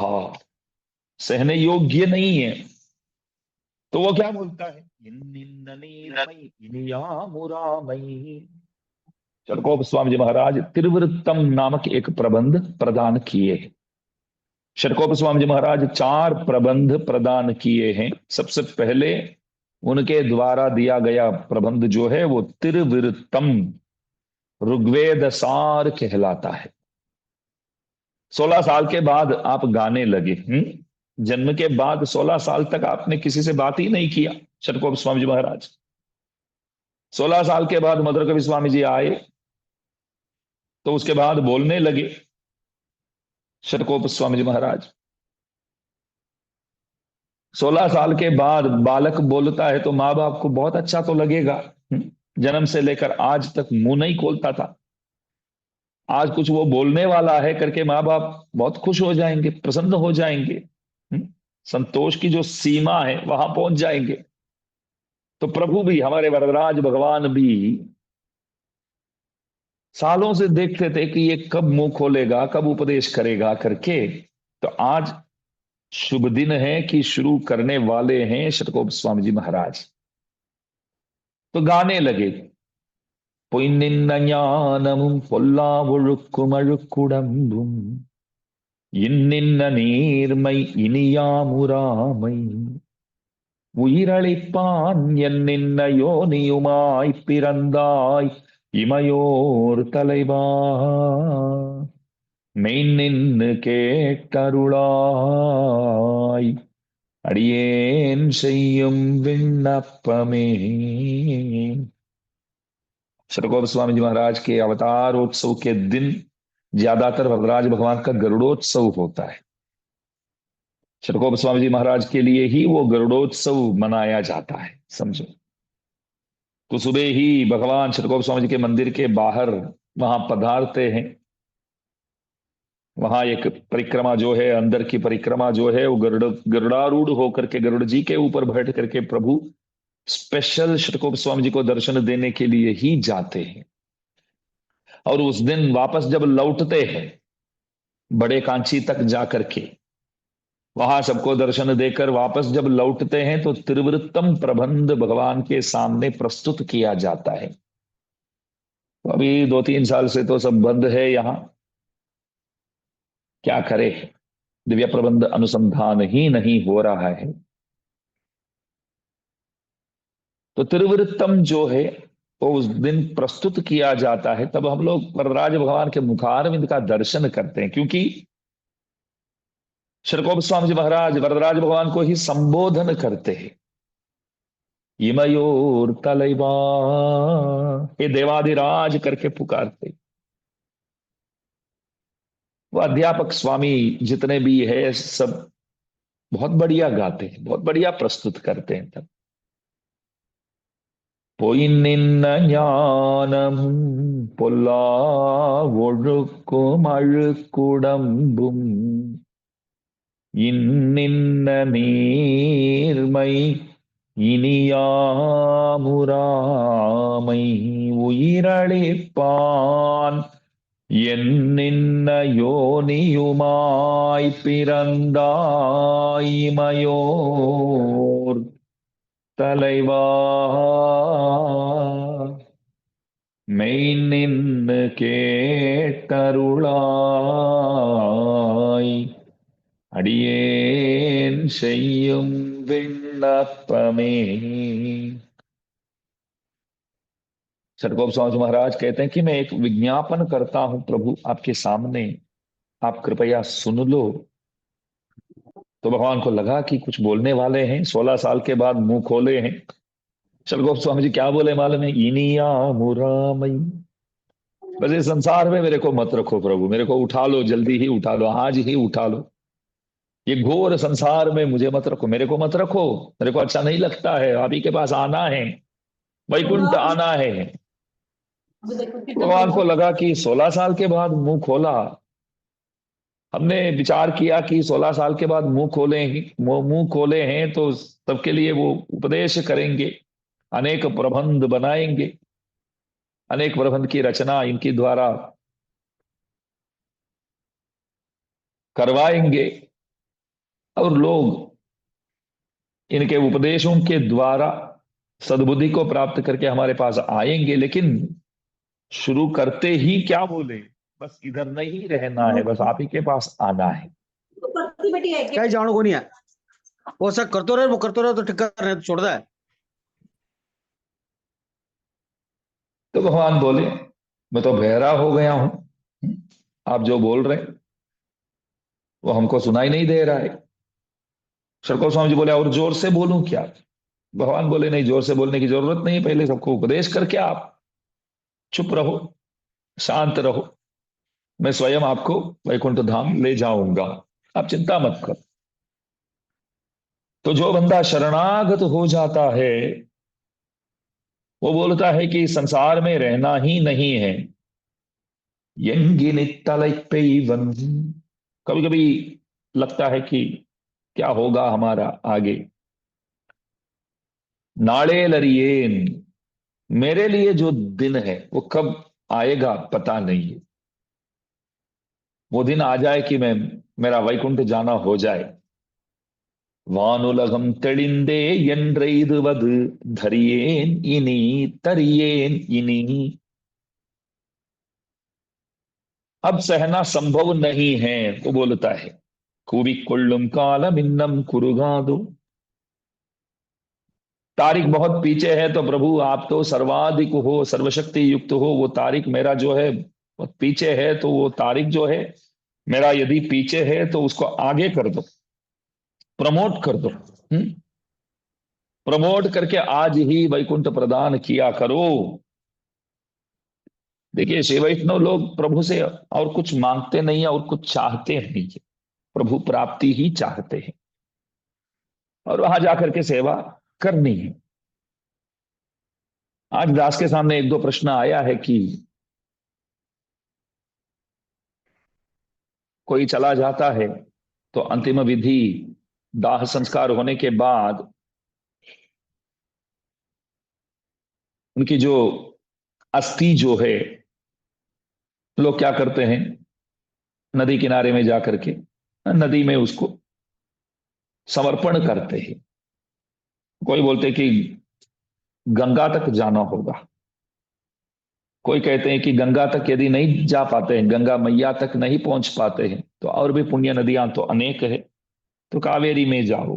सहने योग्य नहीं है। तो वो क्या बोलता है? चरकोप स्वामी जी महाराज त्रिवृत्तम नामक एक प्रबंध प्रदान किए हैं। शरकोप स्वामी जी महाराज चार प्रबंध प्रदान किए हैं। सबसे पहले उनके द्वारा दिया गया प्रबंध जो है वो त्रिवृत्तम ऋग्वेद सार कहलाता है। 16 साल के बाद आप गाने लगे। जन्म के बाद 16 साल तक आपने किसी से बात ही नहीं किया, शरकोप स्वामी जी महाराज। 16 साल के बाद मधुर कवि स्वामी जी आए, तो उसके बाद बोलने लगे शरकोप स्वामी जी महाराज। 16 साल के बाद बालक बोलता है तो माँ बाप को बहुत अच्छा तो लगेगा। जन्म से लेकर आज तक मुंह नहीं खोलता था, आज कुछ वो बोलने वाला है करके माँ बाप बहुत खुश हो जाएंगे, प्रसन्न हो जाएंगे। संतोष की जो सीमा है वहां पहुंच जाएंगे। तो प्रभु भी, हमारे वरदराज भगवान भी सालों से देखते थे कि ये कब मुंह खोलेगा, कब उपदेश करेगा करके। तो आज शुभ दिन है कि शुरू करने वाले हैं शतकोप स्वामी जी महाराज। तो गाने लगे, பொய்நின்ன ஞானமும் பொல்லா ஒழுக்கும் அழுக்குடம்பும் இன்னின்ன நீர்மை இனியாமுராமை உயிரளிப்பான் என்னின்ன யோனியுமாய்ப் பிறந்தாய் இமையோர் தலைவா மெய் நின்னு கேட்டருளாய் अड़ियेन செய்யும் विन्नपमे। श्री स्वामी जी महाराज के अवतारोत्सव के दिन ज्यादातर वरदराज भगवान का गरुड़ोत्सव होता है। श्री स्वामी जी महाराज के लिए ही वो गरुड़ोत्सव मनाया जाता है, समझो। तो सुबह ही भगवान श्री स्वामी जी के मंदिर के बाहर वहां पधारते हैं। वहां एक परिक्रमा जो है, अंदर की परिक्रमा जो है, वो गरुड़ारूढ़ होकर के गरुड़ जी के ऊपर बैठ करके प्रभु स्पेशल श्री स्वामी जी को दर्शन देने के लिए ही जाते हैं। और उस दिन वापस जब लौटते हैं, बड़े कांची तक जाकर के वहां सबको दर्शन देकर वापस जब लौटते हैं तो त्रिवृत्तम प्रबंध भगवान के सामने प्रस्तुत किया जाता है। तो अभी 2-3 साल से तो सब बंद है यहाँ, क्या करे, दिव्य प्रबंध अनुसंधान ही नहीं हो रहा है। तो त्रिवृत्तम जो है वो उस दिन प्रस्तुत किया जाता है। तब हम लोग वरदराज भगवान के मुखारविंद का दर्शन करते हैं, क्योंकि श्री स्वामी जी महाराज वरदराज भगवान को ही संबोधन करते हैं, इमयोर तलैवा, हे देवाधिराज करके पुकारते। वो अध्यापक स्वामी जितने भी है सब बहुत बढ़िया गाते हैं, बहुत बढ़िया प्रस्तुत करते हैं। तब பொய்நின்ன ஞானம் பொல்லா ஒழுக்கும் அழுக்குடம்பும் இன்னின்ன நீர்மை இனியாமுராமை உயிரளிப்பான் என்னின்ன யோனியுமாய் பிறந்தாய்மயோர் தலைவா மெய் நின்னு கேட்டருளாய் அடியேன் செய்யும் विन्नपमे। सदगोप स्वामी महाराज कहते हैं कि मैं एक विज्ञापन करता हूं प्रभु आपके सामने, आप कृपया सुन लो। तो भगवान को लगा कि कुछ बोलने वाले हैं, 16 साल के बाद मुंह खोले हैं। सदगोप स्वामी जी क्या बोले मालूम है? इनिया मुरामई, बस इस संसार में मेरे को मत रखो प्रभु, मेरे को उठा लो, जल्दी ही उठा लो, आज ही उठा लो। ये घोर संसार में मुझे मत रखो, मेरे को मत रखो, मेरे को अच्छा नहीं लगता है। आप ही के पास आना है, वैकुंठ आना है। भगवान को लगा कि 16 साल के बाद मुंह खोला। हमने विचार किया कि 16 साल के बाद मुंह खोले हैं तो सबके लिए वो उपदेश करेंगे, अनेक प्रबंध बनाएंगे, अनेक प्रबंध की रचना इनके द्वारा करवाएंगे और लोग इनके उपदेशों के द्वारा सद्बुद्धि को प्राप्त करके हमारे पास आएंगे। लेकिन शुरू करते ही क्या बोले? बस इधर नहीं रहना है, बस आप ही के पास आना है। क्या जानो को नहीं है, वो सब करते रहे, वो करते रहे तो टिक्का रहे तो छोड़ दे। तो भगवान बोले मैं तो बहरा हो गया हूं, आप जो बोल रहे वो हमको सुनाई नहीं दे रहा है। सरको स्वामी जी बोले और जोर से बोलूं क्या? भगवान बोले नहीं, जोर से बोलने की जरूरत नहीं, पहले सबको उपदेश करके आप चुप रहो, शांत रहो, मैं स्वयं आपको वैकुंठ धाम ले जाऊंगा, आप चिंता मत करो। तो जो बंदा शरणागत हो जाता है वो बोलता है कि संसार में रहना ही नहीं है। कभी कभी लगता है कि क्या होगा हमारा आगे। नाड़े लरियेन, मेरे लिए जो दिन है वो कब आएगा पता नहीं है। वो दिन आ जाए कि मैं मेरा वैकुंठ जाना हो जाए। வானுலகம் தெளிந்தே என்றெய்துவது தரியேன் இனி தரியேன் இனி। अब सहना संभव नहीं है तो बोलता है, खूबी कुल्लुम कालम इन्नम कुरुगादो। तारीख बहुत पीछे है तो प्रभु आप तो सर्वाधिक हो, सर्वशक्ति युक्त हो, वो तारीख मेरा जो है बहुत पीछे है, तो वो तारीख जो है मेरा यदि पीछे है तो उसको आगे कर दो, प्रमोट कर दो। प्रमोट करके आज ही वैकुंठ प्रदान किया करो। देखिए शिव वैष्णव लोग प्रभु से और कुछ मांगते नहीं है और कुछ चाहते नहीं है, प्रभु प्राप्ति ही चाहते हैं और वहां जाकर के सेवा करनी है। आज दास के सामने एक दो प्रश्न आया है कि कोई चला जाता है तो अंतिम विधि दाह संस्कार होने के बाद उनकी जो अस्थि जो है, लोग क्या करते हैं, नदी किनारे में जाकर के नदी में उसको समर्पण करते हैं। कोई बोलते हैं कि गंगा तक जाना होगा, कोई कहते हैं कि गंगा तक यदि नहीं जा पाते हैं, गंगा मैया तक नहीं पहुंच पाते हैं, तो और भी पुण्य नदियां तो अनेक है, तो कावेरी में जाओ।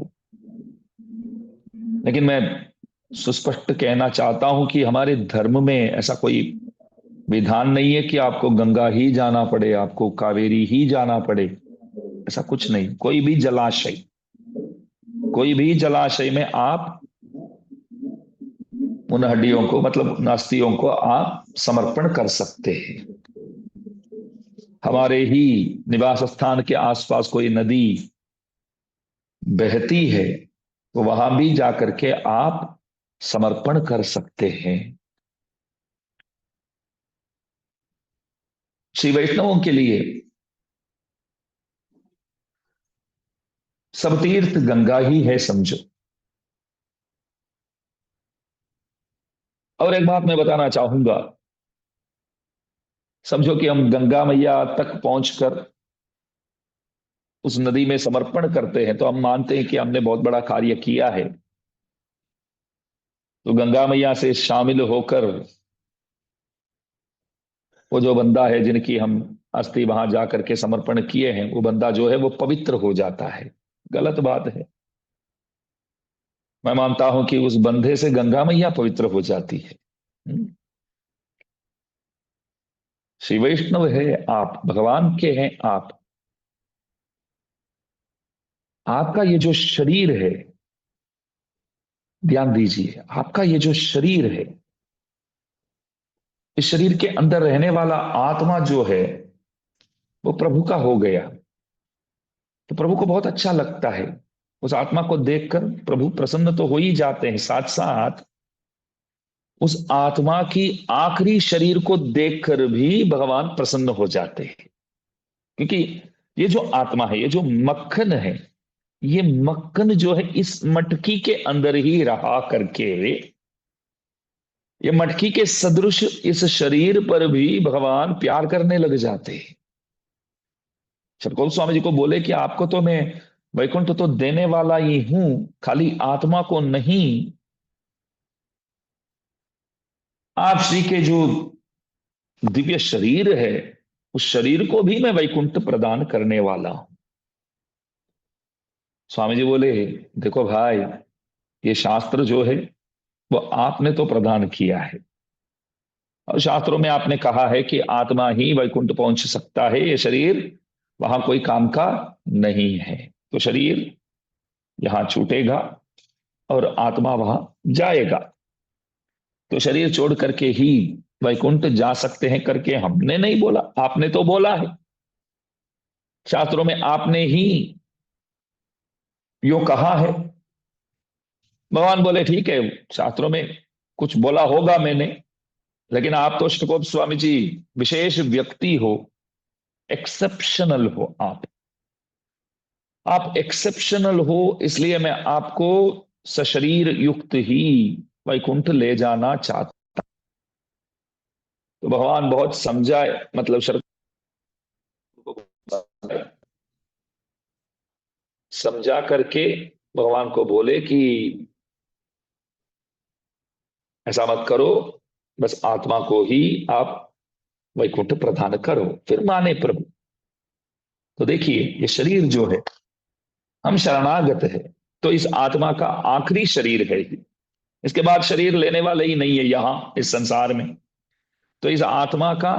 लेकिन मैं सुस्पष्ट कहना चाहता हूं कि हमारे धर्म में ऐसा कोई विधान नहीं है कि आपको गंगा ही जाना पड़े, आपको कावेरी ही जाना पड़े। ऐसा कुछ नहीं। कोई भी जलाशय में आप उन हड्डियों को, मतलब उन अस्थियों को आप समर्पण कर सकते हैं। हमारे ही निवास स्थान के आसपास कोई नदी बहती है तो वहां भी जाकर के आप समर्पण कर सकते हैं। श्री वैष्णवों के लिए सब तीर्थ गंगा ही है समझो। और एक बात मैं बताना चाहूंगा, समझो कि हम गंगा मैया तक पहुंचकर उस नदी में समर्पण करते हैं, तो हम मानते हैं कि हमने बहुत बड़ा कार्य किया है। तो गंगा मैया से शामिल होकर वो जो बंदा है जिनकी हम अस्थि वहां जाकर के समर्पण किए हैं, वो बंदा जो है वो पवित्र हो जाता है। गलत बात है। मैं मानता हूं कि उस बंधे से गंगा मैया पवित्र हो जाती है। हम्म। श्री वैष्णव है आप, भगवान के हैं आप। आपका ये जो शरीर है, ध्यान दीजिए, आपका ये जो शरीर है, इस शरीर के अंदर रहने वाला आत्मा जो है वो प्रभु का हो गया। तो प्रभु को बहुत अच्छा लगता है, उस आत्मा को देखकर प्रभु प्रसन्न तो हो ही जाते हैं, साथ साथ उस आत्मा की आखिरी शरीर को देखकर भी भगवान प्रसन्न हो जाते हैं। क्योंकि ये जो आत्मा है, ये जो मक्खन है, ये मक्खन जो है इस मटकी के अंदर ही रहा करके ये मटकी के सदृश इस शरीर पर भी भगवान प्यार करने लग जाते हैं। सतगुरु स्वामी जी को बोले कि आपको तो मैं वैकुंठ तो देने वाला ही हूं, खाली आत्मा को नहीं। आप श्री के जो दिव्य शरीर है, उस शरीर को भी मैं वैकुंठ प्रदान करने वाला हूं। स्वामी जी बोले, देखो भाई, ये शास्त्र जो है वो आपने तो प्रदान किया है, और शास्त्रों में आपने कहा है कि आत्मा ही वैकुंठ पहुंच सकता है, ये शरीर वहां कोई काम का नहीं है। तो शरीर यहां छूटेगा और आत्मा वहां जाएगा। तो शरीर छोड़ करके ही वैकुंठ जा सकते हैं करके हमने नहीं बोला, आपने तो बोला है। शास्त्रों में आपने ही यो कहा है। भगवान बोले ठीक है, शास्त्रों में कुछ बोला होगा मैंने, लेकिन आप तो अष्टकोप स्वामी जी विशेष व्यक्ति हो, एक्सेप्शनल हो आप एक्सेप्शनल हो, इसलिए मैं आपको सशरीर युक्त ही वैकुंठ ले जाना चाहता। तो भगवान बहुत समझाए, मतलब शर्त को समझा करके भगवान को बोले कि ऐसा मत करो, बस आत्मा को ही आप वैकुंठ प्रदान करो, फिर माने प्रभु। तो देखिए ये शरीर जो है, हम शरणागत है, तो इस आत्मा का आखिरी शरीर है ये। इसके बाद शरीर लेने वाले ही नहीं है यहां इस संसार में। तो इस आत्मा का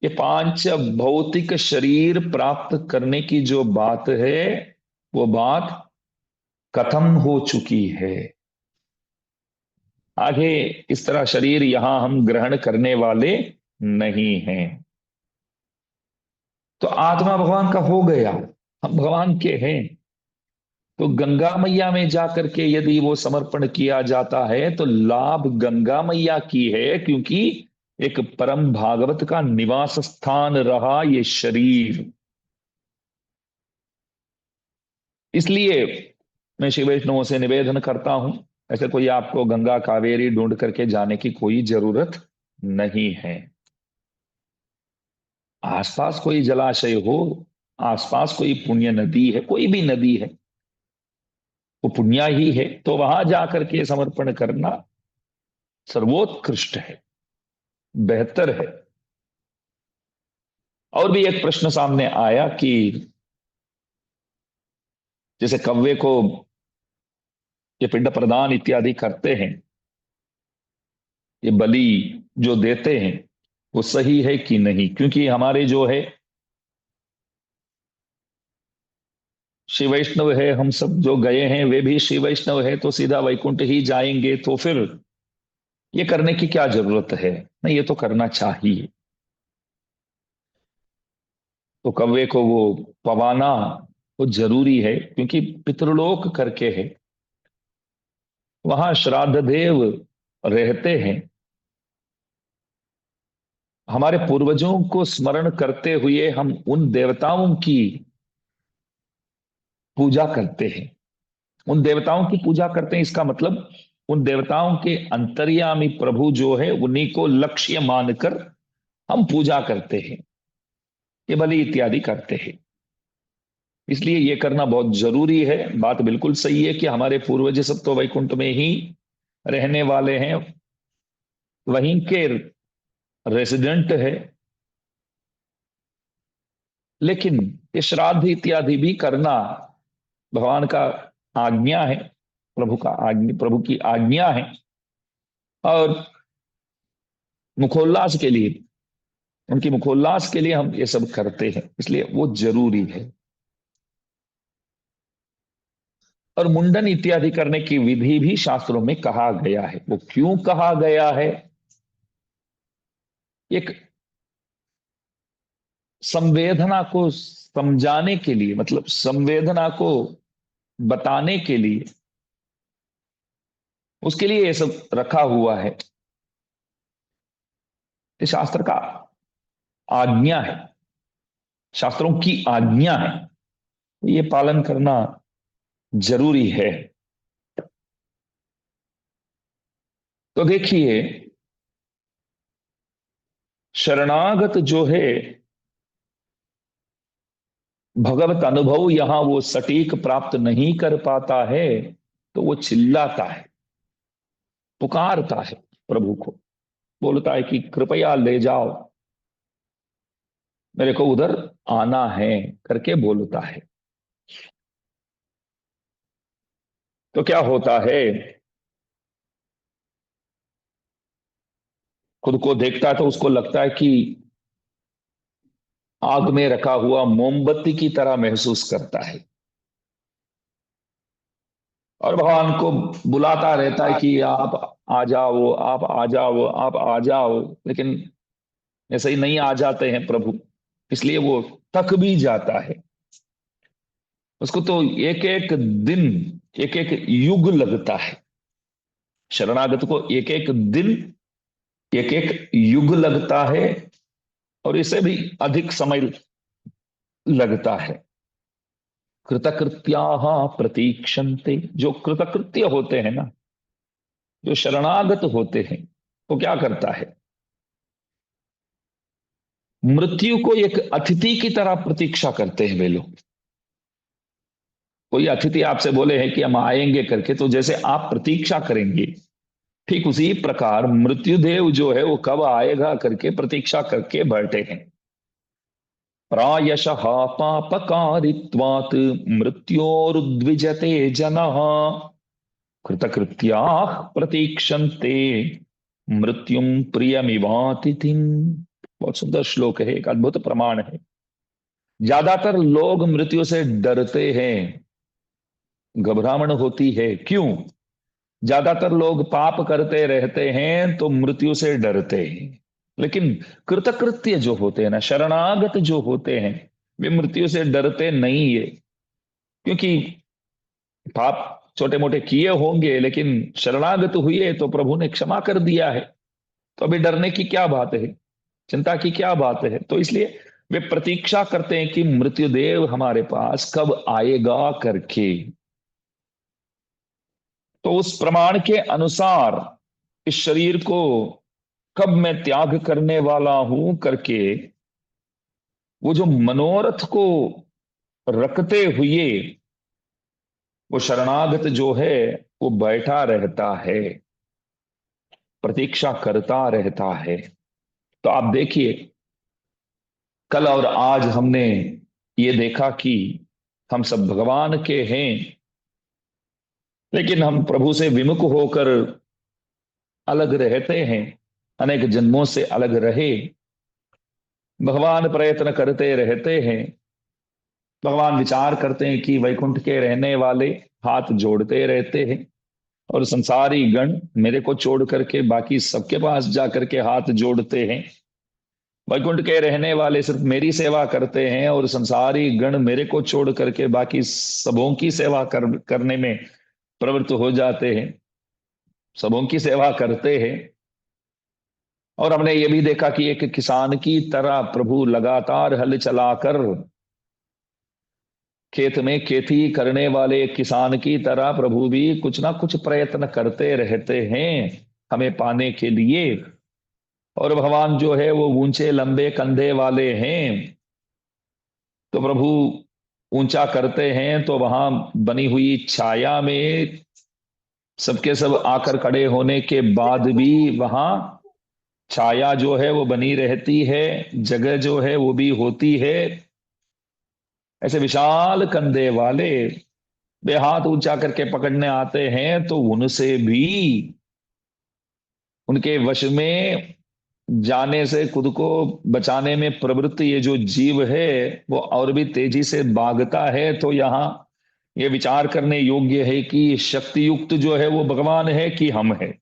ये पांच भौतिक शरीर प्राप्त करने की जो बात है, वो बात खत्म हो चुकी है। आगे इस तरह शरीर यहां हम ग्रहण करने वाले नहीं हैं। तो आत्मा भगवान का हो गया, हम भगवान के हैं। तो गंगा मैया में जाकर के यदि वो समर्पण किया जाता है तो लाभ गंगा मैया की है, क्योंकि एक परम भागवत का निवास स्थान रहा ये शरीर। इसलिए मैं शिव वैष्णवों से निवेदन करता हूं, ऐसे कोई आपको गंगा कावेरी ढूंढ करके जाने की कोई जरूरत नहीं है। आसपास कोई जलाशय हो, आसपास कोई पुण्य नदी है, कोई भी नदी है, वो पुण्य ही है, तो वहां जाकर के समर्पण करना सर्वोत्कृष्ट है, बेहतर है। और भी एक प्रश्न सामने आया कि जैसे कौवे को ये पिंड प्रदान इत्यादि करते हैं, ये बलि जो देते हैं, वो सही है कि नहीं? क्योंकि हमारे जो है शिव वैष्णव है, हम सब जो गए हैं वे भी शिव वैष्णव है, तो सीधा वैकुंठ ही जाएंगे, तो फिर ये करने की क्या जरूरत है? नहीं, ये तो करना चाहिए। तो कौवे को वो पवाना वो जरूरी है, क्योंकि पितृलोक करके है, वहां श्राद्ध देव रहते हैं। हमारे पूर्वजों को स्मरण करते हुए हम उन देवताओं की पूजा करते हैं। उन देवताओं की पूजा करते हैं, इसका मतलब उन देवताओं के अंतर्यामी प्रभु जो है उन्हीं को लक्ष्य मानकर हम पूजा करते हैं, ये बलि इत्यादि करते हैं। इसलिए ये करना बहुत जरूरी है। बात बिल्कुल सही है कि हमारे पूर्वज सब तो वैकुंठ में ही रहने वाले हैं, वहीं के रेसिडेंट है। लेकिन ये श्राद्ध इत्यादि भी करना भगवान का आज्ञा है, प्रभु का आज्ञा, प्रभु की आज्ञा है। और मुखोल्लास के लिए, उनकी मुखोल्लास के लिए हम ये सब करते हैं, इसलिए वो जरूरी है। और मुंडन इत्यादि करने की विधि भी शास्त्रों में कहा गया है। वो क्यों कहा गया है? एक संवेदना को समझाने के लिए, मतलब संवेदना को बताने के लिए, उसके लिए ये सब रखा हुआ है। ये शास्त्र का आज्ञा है, शास्त्रों की आज्ञा है, ये पालन करना जरूरी है। तो देखिए शरणागत जो है, भगवत अनुभव यहां वो सटीक प्राप्त नहीं कर पाता है, तो वो चिल्लाता है, पुकारता है प्रभु को, बोलता है कि कृपया ले जाओ, मेरे को उधर आना है करके बोलता है। तो क्या होता है, खुद को देखता है तो उसको लगता है कि आग में रखा हुआ मोमबत्ती की तरह महसूस करता है, और भगवान को बुलाता रहता है कि आप आ जाओ, आप आ जाओ, आप आ जाओ। लेकिन ऐसे ही नहीं आ जाते हैं प्रभु, इसलिए वो थक भी जाता है। उसको तो एक एक दिन, एक एक युग लगता है। शरणागत को एक एक दिन, एक एक युग लगता है, और इसे भी अधिक समय लगता है। कृतकृत्या प्रतीक्षन्ते, जो कृतकृत्य होते हैं ना, जो शरणागत होते हैं, वो क्या करता है, मृत्यु को एक अतिथि की तरह प्रतीक्षा करते हैं वे लोग। कोई अतिथि आपसे बोले हैं कि हम आएंगे करके, तो जैसे आप प्रतीक्षा करेंगे, ठीक उसी प्रकार मृत्युदेव जो है वो कब आएगा करके प्रतीक्षा करके बैठे हैं। प्रायशः पापकारित्वात् मृत्योरुद्विजते जनः कृतकृत्याः प्रतीक्षन्ते मृत्युम प्रियमिवातिथिम। बहुत सुंदर श्लोक है, एक अद्भुत प्रमाण है। ज्यादातर लोग मृत्यु से डरते हैं, घबराहट होती है। क्यों? ज्यादातर लोग पाप करते रहते हैं तो मृत्यु से डरते हैं। लेकिन कृतकृत्य जो होते हैं ना, शरणागत जो होते हैं, वे मृत्यु से डरते नहीं है। क्योंकि पाप छोटे मोटे किए होंगे, लेकिन शरणागत हुए तो प्रभु ने क्षमा कर दिया है। तो अभी डरने की क्या बात है, चिंता की क्या बात है? तो इसलिए वे प्रतीक्षा करते हैं कि मृत्युदेव हमारे पास कब आएगा करके। तो उस प्रमाण के अनुसार इस शरीर को कब मैं त्याग करने वाला हूं करके वो जो मनोरथ को रखते हुए वो शरणागत जो है वो बैठा रहता है, प्रतीक्षा करता रहता है। तो आप देखिए, कल और आज हमने ये देखा कि हम सब भगवान के हैं, लेकिन हम प्रभु से विमुख होकर अलग रहते हैं। अनेक जन्मों से अलग रहे, भगवान प्रयत्न करते रहते हैं। भगवान विचार करते हैं कि वैकुंठ के रहने वाले हाथ जोड़ते रहते हैं, और संसारी गण मेरे को छोड़ करके बाकी सबके पास जाकर के हाथ जोड़ते हैं। वैकुंठ के रहने वाले सिर्फ मेरी सेवा करते हैं, और संसारी गण मेरे को छोड़ करके बाकी सबों की सेवा करने में प्रवृत्त हो जाते हैं, सबों की सेवा करते हैं। और हमने ये भी देखा कि एक किसान की तरह प्रभु लगातार हल चलाकर, खेत में खेती करने वाले किसान की तरह प्रभु भी कुछ ना कुछ प्रयत्न करते रहते हैं हमें पाने के लिए। और भगवान जो है वो ऊंचे लंबे कंधे वाले हैं, तो प्रभु ऊंचा करते हैं तो वहां बनी हुई छाया में सबके सब आकर खड़े होने के बाद भी वहां छाया जो है वो बनी रहती है, जगह जो है वो भी होती है। ऐसे विशाल कंधे वाले वे हाथ ऊंचा करके पकड़ने आते हैं तो उनसे भी, उनके वश में जाने से खुद को बचाने में प्रवृत्त ये जो जीव है वो और भी तेजी से भागता है। तो यहाँ ये विचार करने योग्य है कि शक्ति युक्त जो है वो भगवान है कि हम है।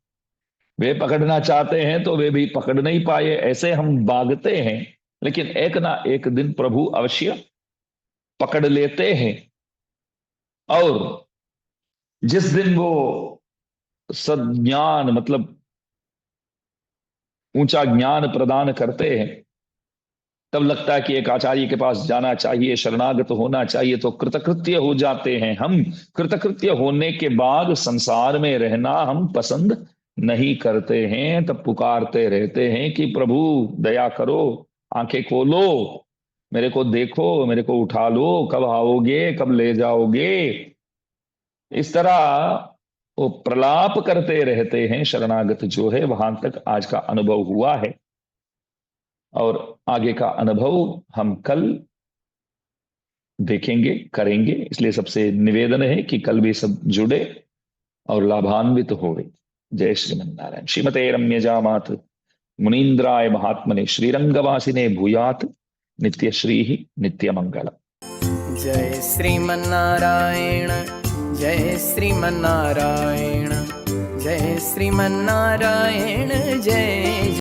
वे पकड़ना चाहते हैं तो वे भी पकड़ नहीं पाए, ऐसे हम भागते हैं। लेकिन एक ना एक दिन प्रभु अवश्य पकड़ लेते हैं। और जिस दिन वो सज्ञान मतलब ऊंचा ज्ञान प्रदान करते हैं, तब लगता है कि एक आचार्य के पास जाना चाहिए, शरणागत होना चाहिए, तो कृतकृत्य हो जाते हैं हम। कृतकृत्य होने के बाद संसार में रहना हम पसंद नहीं करते हैं, तब पुकारते रहते हैं कि प्रभु दया करो, आंखें खोलो, मेरे को देखो, मेरे को उठा लो, कब आओगे, कब ले जाओगे। इस तरह वो प्रलाप करते रहते हैं शरणागत जो है। वहां तक आज का अनुभव हुआ है, और आगे का अनुभव हम कल देखेंगे, करेंगे। इसलिए सबसे निवेदन है कि कल भी सब जुड़े और लाभान्वित होवे। जय श्रीमन नारायण। श्रीमते रम्यजा मात मुनीन्द्राय महात्मने श्रीरंगवासिने भूयात नित्य श्री नित्य मंगल। जय श्रीमन्नारायण जय श्रीमन्नारायण जय श्रीमन्नारायण जय